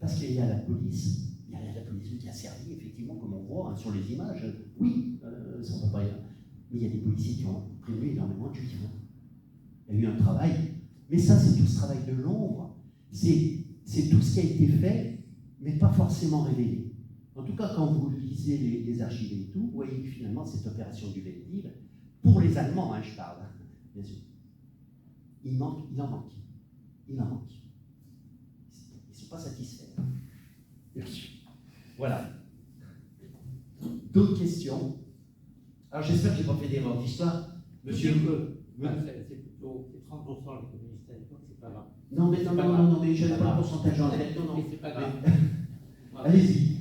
Parce qu'il y a la police, il Il y a la police qui a servi, effectivement, comme on voit hein, sur les images. Oui, ça ne va pas être. Mais il y a des policiers qui ont prévu énormément de juifs. Il y a eu un travail. Mais ça, c'est tout ce travail de l'ombre. C'est tout ce qui a été fait, mais pas forcément révélé. En tout cas, quand vous lisez les archives et tout, vous voyez que finalement, cette opération du Veldiv, pour les Allemands, hein, je parle, bien sûr, il en manque. Il en manque. Ils ne sont pas satisfaits. Merci. Voilà. D'autres questions? Alors, j'espère que je n'ai pas fait d'erreur d'histoire. Monsieur. C'est plutôt 30% les communistes à l'époque, c'est pas grave. Non, mais je n'ai pas le pourcentage en tête. Non, mais c'est pas grave. Allez-y.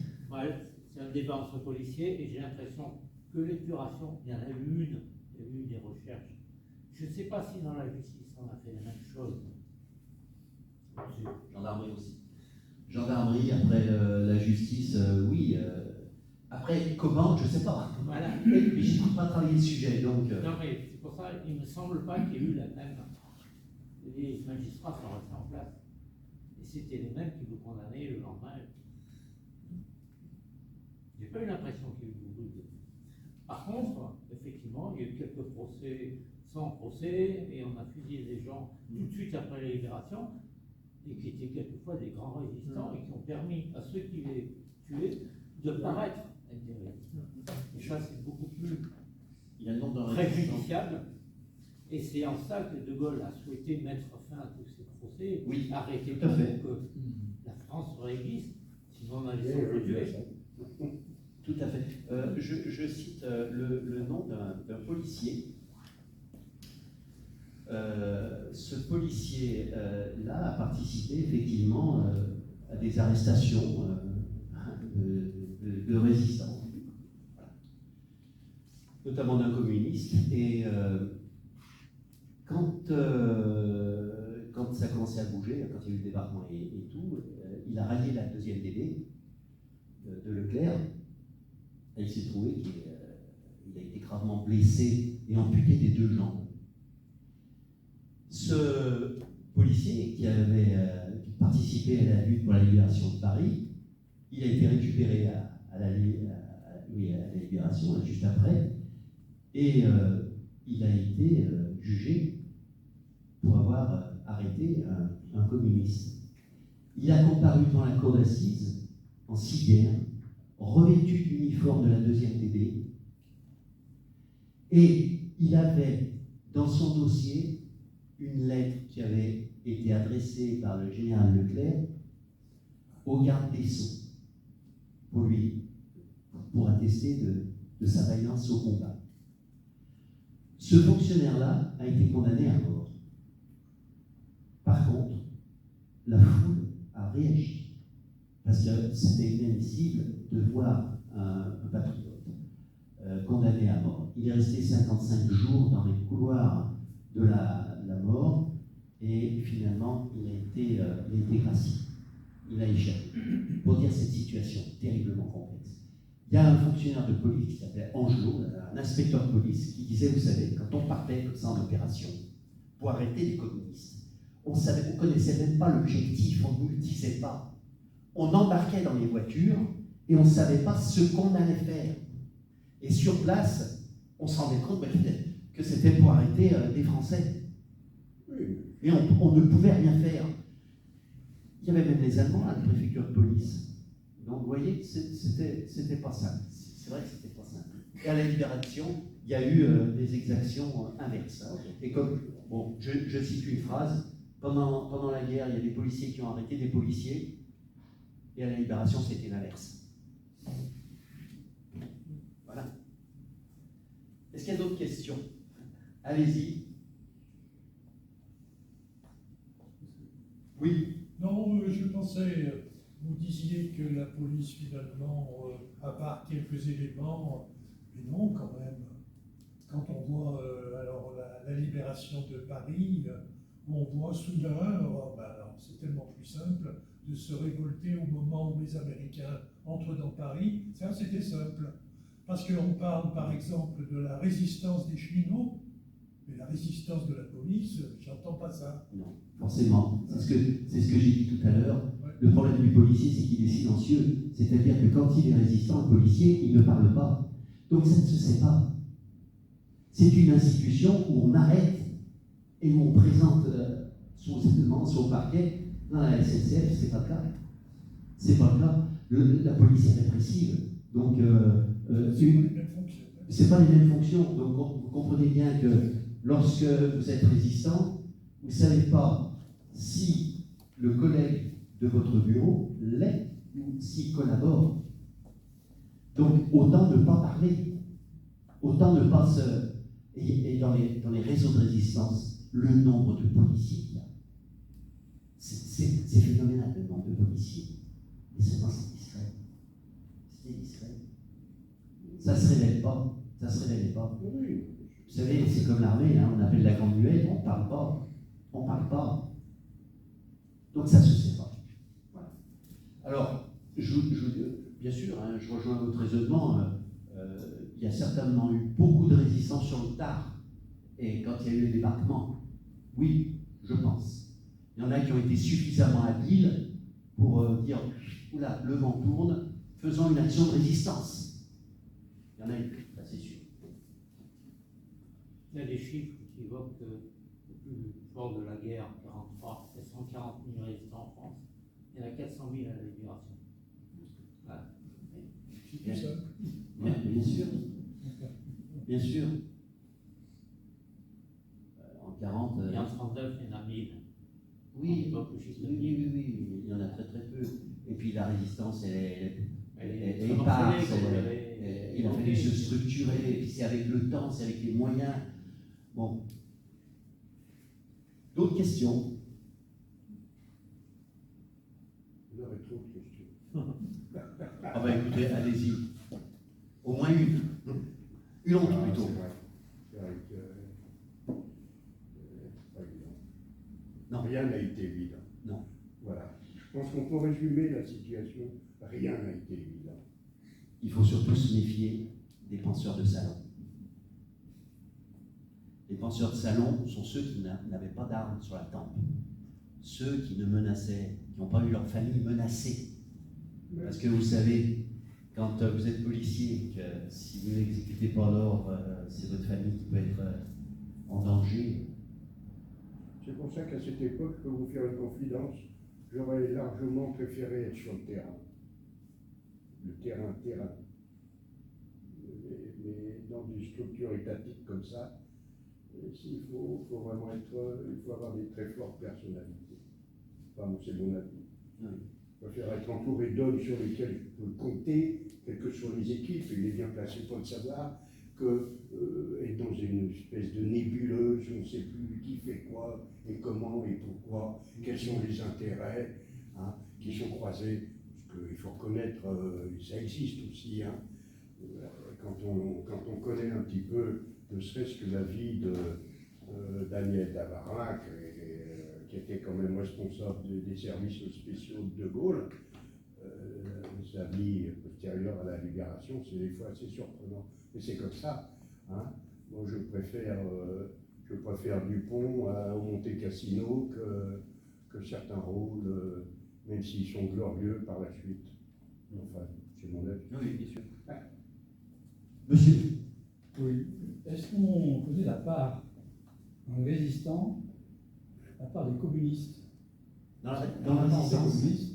C'est un débat entre policiers et j'ai l'impression que l'épuration, il y en a eu une, il y a eu des recherches. Je ne sais pas si dans la justice on a fait la même chose. Gendarmerie aussi. Gendarmerie, après la justice, oui. Après, comment, je ne sais pas. Voilà. Mais je n'ai pas travaillé le sujet, donc... Non, mais c'est pour ça, il ne me semble pas qu'il y ait eu la même. Les magistrats sont restés en place. Et c'était les mêmes qui vous condamnaient le lendemain. J'ai pas eu l'impression qu'il y ait eu beaucoup de... Par contre, effectivement, il y a eu quelques procès sans procès, et on a fusillé des gens tout de suite après la libération, et qui étaient quelquefois des grands résistants, et qui ont permis à ceux qui les tuaient de paraître être des résistants. Et ça, c'est beaucoup plus préjudiciable. Et c'est en ça que De Gaulle a souhaité mettre fin à tous ces procès, oui, arrêter tout à fait. pour que la France réexiste, sinon on allait se tuer. Tout à fait. Je cite le nom d'un policier. Ce policier-là a participé effectivement à des arrestations de résistants, voilà. Notamment d'un communiste. Et quand ça commençait à bouger, quand il y a eu le débarquement et tout, il a rallié la 2e DD de Leclerc. Et il s'est trouvé qu'il a été gravement blessé et amputé des 2 jambes. Ce policier qui avait participé à la lutte pour la libération de Paris, il a été récupéré à la libération, juste après, et il a été jugé pour avoir arrêté un communiste. Il a comparu devant la cour d'assises en civière, revêtu de l'uniforme de la 2e DD, et il avait dans son dossier une lettre qui avait été adressée par le général Leclerc au garde des Sceaux pour attester de sa vaillance au combat. Ce fonctionnaire-là a été condamné à mort. Par contre, la foule a réagi, parce que c'était inadmissible de voir un patriote condamné à mort. Il est resté 55 jours dans les couloirs de la mort, et finalement, il a été gracié. Il a échappé. Pour dire cette situation terriblement complexe. Il y a un fonctionnaire de police qui s'appelait Angelot, un inspecteur de police, qui disait, vous savez, quand on partait comme ça en opération pour arrêter les communistes, on ne connaissait même pas l'objectif, on ne nous le disait pas. On embarquait dans les voitures et on ne savait pas ce qu'on allait faire. Et sur place, on se rendait compte que c'était pour arrêter des Français. Et on ne pouvait rien faire. Il y avait même les Allemands à la préfecture de police. Donc vous voyez, c'était pas simple. C'est vrai que c'était pas simple. Et à la libération, il y a eu des exactions inverses. Et comme, bon, je cite une phrase, pendant la guerre, il y a des policiers qui ont arrêté des policiers, et à la libération, c'était l'inverse. Voilà. Est-ce qu'il y a d'autres questions? Allez-y. Oui. Non, je pensais, vous disiez que la police, finalement, à part quelques éléments, mais non, quand même. Quand on voit alors la libération de Paris, on voit soudain, alors, c'est tellement plus simple, de se révolter au moment où les Américains entrent dans Paris. Ça, c'était simple. Parce qu'on parle, par exemple, de la résistance des cheminots, mais la résistance de la police, j'entends pas ça. Non, forcément. C'est ce que j'ai dit tout à l'heure. Ouais. le problème du policier, c'est qu'il est silencieux. C'est-à-dire que quand il est résistant, le policier, il ne parle pas. Donc ça ne se sait pas. C'est une institution où on arrête et où on présente son parquet. Dans la SNCF, c'est pas le cas. C'est pas le cas. La police est répressive. Donc, c'est pas les mêmes fonctions. Donc, vous comprenez bien que lorsque vous êtes résistant, vous ne savez pas si le collègue de votre bureau l'est ou s'il collabore. Donc, autant ne pas parler. Autant ne pas se... Et dans les réseaux de résistance, le nombre de policiers qu'il y a, c'est phénoménal, le nombre de policiers. Mais seulement c'est discret. C'est discret. Ça ne se révèle pas. Ça se révèle pas. Oui. Vous savez, c'est comme l'armée, hein, on appelle la grande muette, on ne parle pas. On ne parle pas. Donc ça ne se sait pas. Voilà. Alors, bien sûr, hein, je rejoins votre raisonnement. Il y a certainement eu beaucoup de résistance sur le tard. Et quand il y a eu les débarquements, oui, je pense. Il y en a qui ont été suffisamment habiles pour dire oula, le vent tourne, faisons une action de résistance. Il y en a eu, ça c'est sûr. Il y a des chiffres qui évoquent que le plus fort de la guerre en 1943, c'est 140 000 résistants en France. Il y en a 400 000 à la Libération. Voilà. C'est tout ça. Bien sûr. Bien sûr. En 40. Et en 1939, il y en a 1000. Oui, oui, il y en a très très peu. Et puis la résistance, elle est très éparse, morcelée, il a fallu se structurer, et puis c'est avec le temps, c'est avec les moyens. Bon. D'autres questions? Vous aurez trop de questions. Ah ben écoutez, allez-y. Au moins une. Une autre plutôt. C'est vrai que pas évident. Non. Rien n'a été évident. Non. Voilà. Je pense qu'on peut résumer la situation. Rien n'a été évident. Il faut surtout se méfier des penseurs de salon. Les penseurs de salon sont ceux qui n'avaient pas d'armes sur la tempe. Ceux qui ne menaçaient, qui n'ont pas eu leur famille menacée. Parce que vous savez, quand vous êtes policier, que si vous n'exécutez pas l'ordre, c'est votre famille qui peut être en danger. C'est pour ça qu'à cette époque, je peux vous faire une confidence, j'aurais largement préféré être sur le terrain. Le terrain. Mais dans des structures étatiques comme ça, il faut vraiment il faut avoir des très fortes personnalités. Enfin, c'est mon avis. Oui. Je préfère être entouré d'hommes sur lesquels je peux compter, quelles que soient les équipes, il est bien placé pour le savoir, que être dans une espèce de nébuleuse, on ne sait plus qui fait quoi, et comment, et pourquoi, quels sont les intérêts hein, qui sont croisés, parce qu'il faut reconnaître, ça existe aussi, hein, quand on connaît un petit peu, ne serait-ce que la vie de Daniel Davarin, qui était quand même responsable des services spéciaux de Gaulle, sa vie postérieure à la libération, c'est des fois assez surprenant. Mais c'est comme ça. Hein. Moi, je préfère Dupont au Monte Cassino que certains rôles, même s'ils sont glorieux par la suite. Enfin, c'est mon avis. Oui, bien sûr. Monsieur. Oui. Est-ce qu'on connaît la part dans les résistants, la part des communistes? Dans la part des résistance. communistes,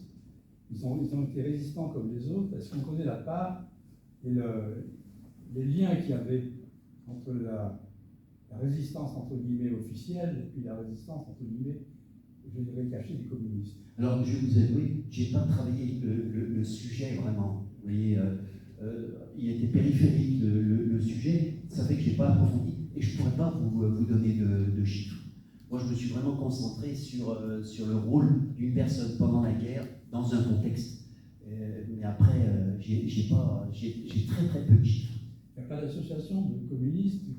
ils ont été résistants comme les autres. Est-ce qu'on connaît la part et les liens qu'il y avait entre la résistance entre guillemets officielle et puis la résistance entre guillemets, je dirais, cachée des communistes? Alors, je vais vous avouer, je n'ai pas travaillé le sujet vraiment. Vous voyez, il était périphérique le sujet, ça fait que je n'ai pas approfondi et je ne pourrais pas vous donner de chiffres. Moi, je me suis vraiment concentré sur le rôle d'une personne pendant la guerre dans un contexte. Mais après, j'ai très très peu de chiffres. Il n'y a pas d'association de communistes qui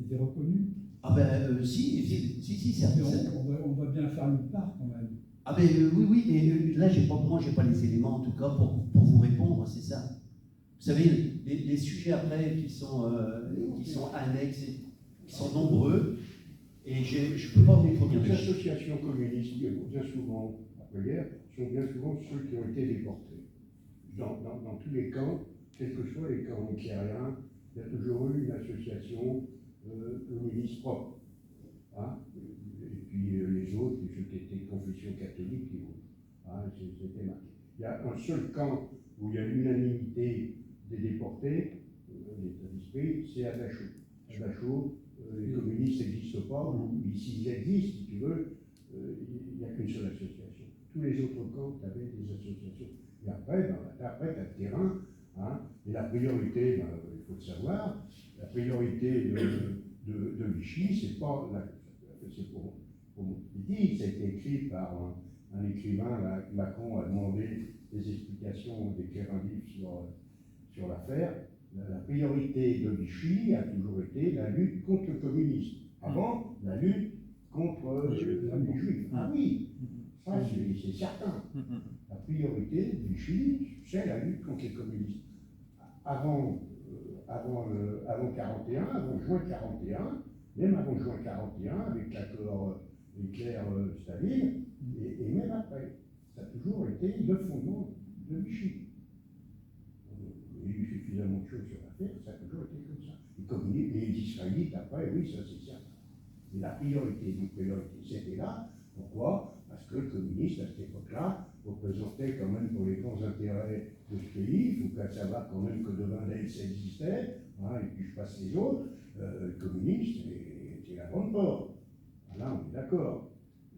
était reconnue? Ah ben si, c'est on va bien faire une part quand même. Ah ben oui, mais là, j'ai pas les éléments, en tout cas, pour vous répondre, c'est ça. Vous savez, les sujets après qui sont annexes, qui sont nombreux, et je ne peux pas vous les fournir. Les associations communistes, bien souvent, après-guerre sont bien souvent ceux qui ont été déportés. Dans tous les camps, quels que soient les camps hitlériens, il y a toujours eu une association communiste propre. Hein, et puis les autres, ceux qui étaient de confession catholique, c'était marqué. Il y a un seul camp où il y a l'unanimité des déportés, l'état d'esprit, c'est à Dachau. À Dachau, les communistes n'existent pas, ou s'ils existent, si tu veux, il n'y a qu'une seule association. Tous les autres camps avaient des associations. Et après, tu as le terrain, hein, et la priorité, il faut le savoir, la priorité de Vichy, c'est pas c'est pour mon petit, ça a été écrit par un écrivain, Macron a demandé des explications, d'écrire un livre sur l'affaire. La priorité de Vichy a toujours été la lutte contre le communisme. Avant, la lutte contre les Juifs. Ah oui, ça c'est certain. La priorité de Vichy, c'est la lutte contre les communistes. Avant 41, avant juin 41, même avant juin 41, avec l'accord Hitler-Staline, et même après. Ça a toujours été le fondement de Vichy. Il y a eu suffisamment de choses sur l'affaire, ça a toujours été comme ça. Et les Israélites, après, oui, ça c'est certain. Mais la priorité, c'était là. Pourquoi? Parce que le communiste, à cette époque-là, représentait quand même pour les grands intérêts de ce pays. Il faut quand même savoir quand même que devant l'Aix, ça existait, hein, et puis je passe les autres. Le communiste, c'était la grande porte. Là, on est d'accord.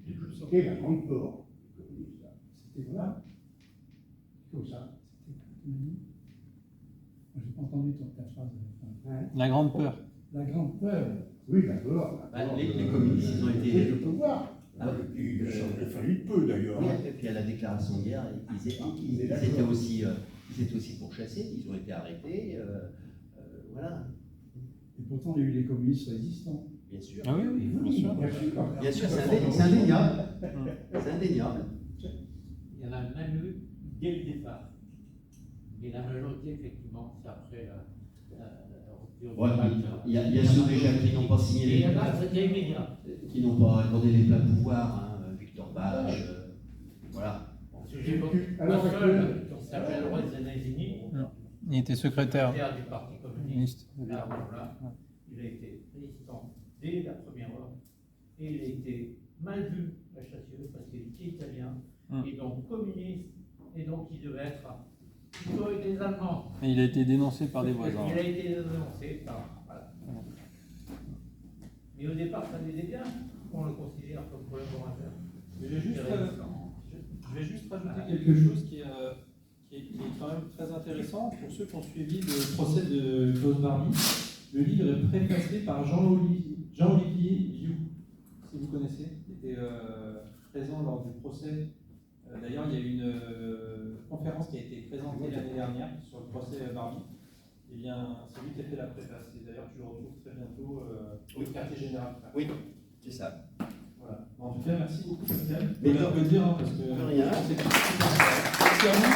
C'était la grande porte, le communiste. C'était voilà. Comme ça. J'ai pas entendu ta phrase. La grande peur. La grande peur. Oui, la peur. Les communistes, ils ont été. Le pouvoir. Il a fallu peu d'ailleurs. Oui, et puis à la déclaration de guerre, ils étaient aussi pourchassés, ils ont été arrêtés. Voilà. Et pourtant, il y a eu des communistes résistants. Bien sûr. Ah oui, bien sûr. Bien sûr, c'est indéniable. C'est indéniable. Il y en a même eu dès le départ. Mais la majorité, effectivement, c'est après la rupture Ouais, du pacte. il y a ceux déjà qui n'ont pas signé Et il y en a, c'était immédiat. qui n'ont pas accordé les pleins pouvoirs, hein, Victor Bach, voilà. J'ai beaucoup Alors, seul qui s'appelle Roy Zenazini, Il était secrétaire du Parti communiste. À ce moment-là, il a été résistant dès la première heure et il a été mal vu à Chassieux parce qu'il était italien et donc communiste et donc il devait être plutôt avec les Allemands. Et il a été dénoncé par des voisins. Il a été dénoncé par. Voilà. Mais au départ, ça l'était bien qu'on le considère comme collaborateur. Je vais juste rajouter quelque chose qui est quand même très intéressant pour ceux qui ont suivi le procès de Klaus Barbie. Le livre est préfacé par Jean-Olivier Liu, si vous connaissez, qui était présent lors du procès. D'ailleurs, il y a eu une conférence qui a été présentée l'année dernière sur le procès Barbie. Eh bien, c'est lui qui a fait la préface. Et d'ailleurs, tu le retrouves très bientôt au quartier général. Oui, c'est ça. Voilà. En tout cas, merci beaucoup, Pascal. Mais on peut applaudir, hein, parce que de rien. c'est merci à vous.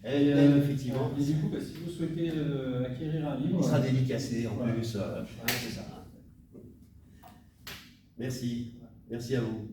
Effectivement. Et du coup, si vous souhaitez acquérir un livre, Il sera dédicacé en voilà. plus. C'est ça. Merci. Merci à vous.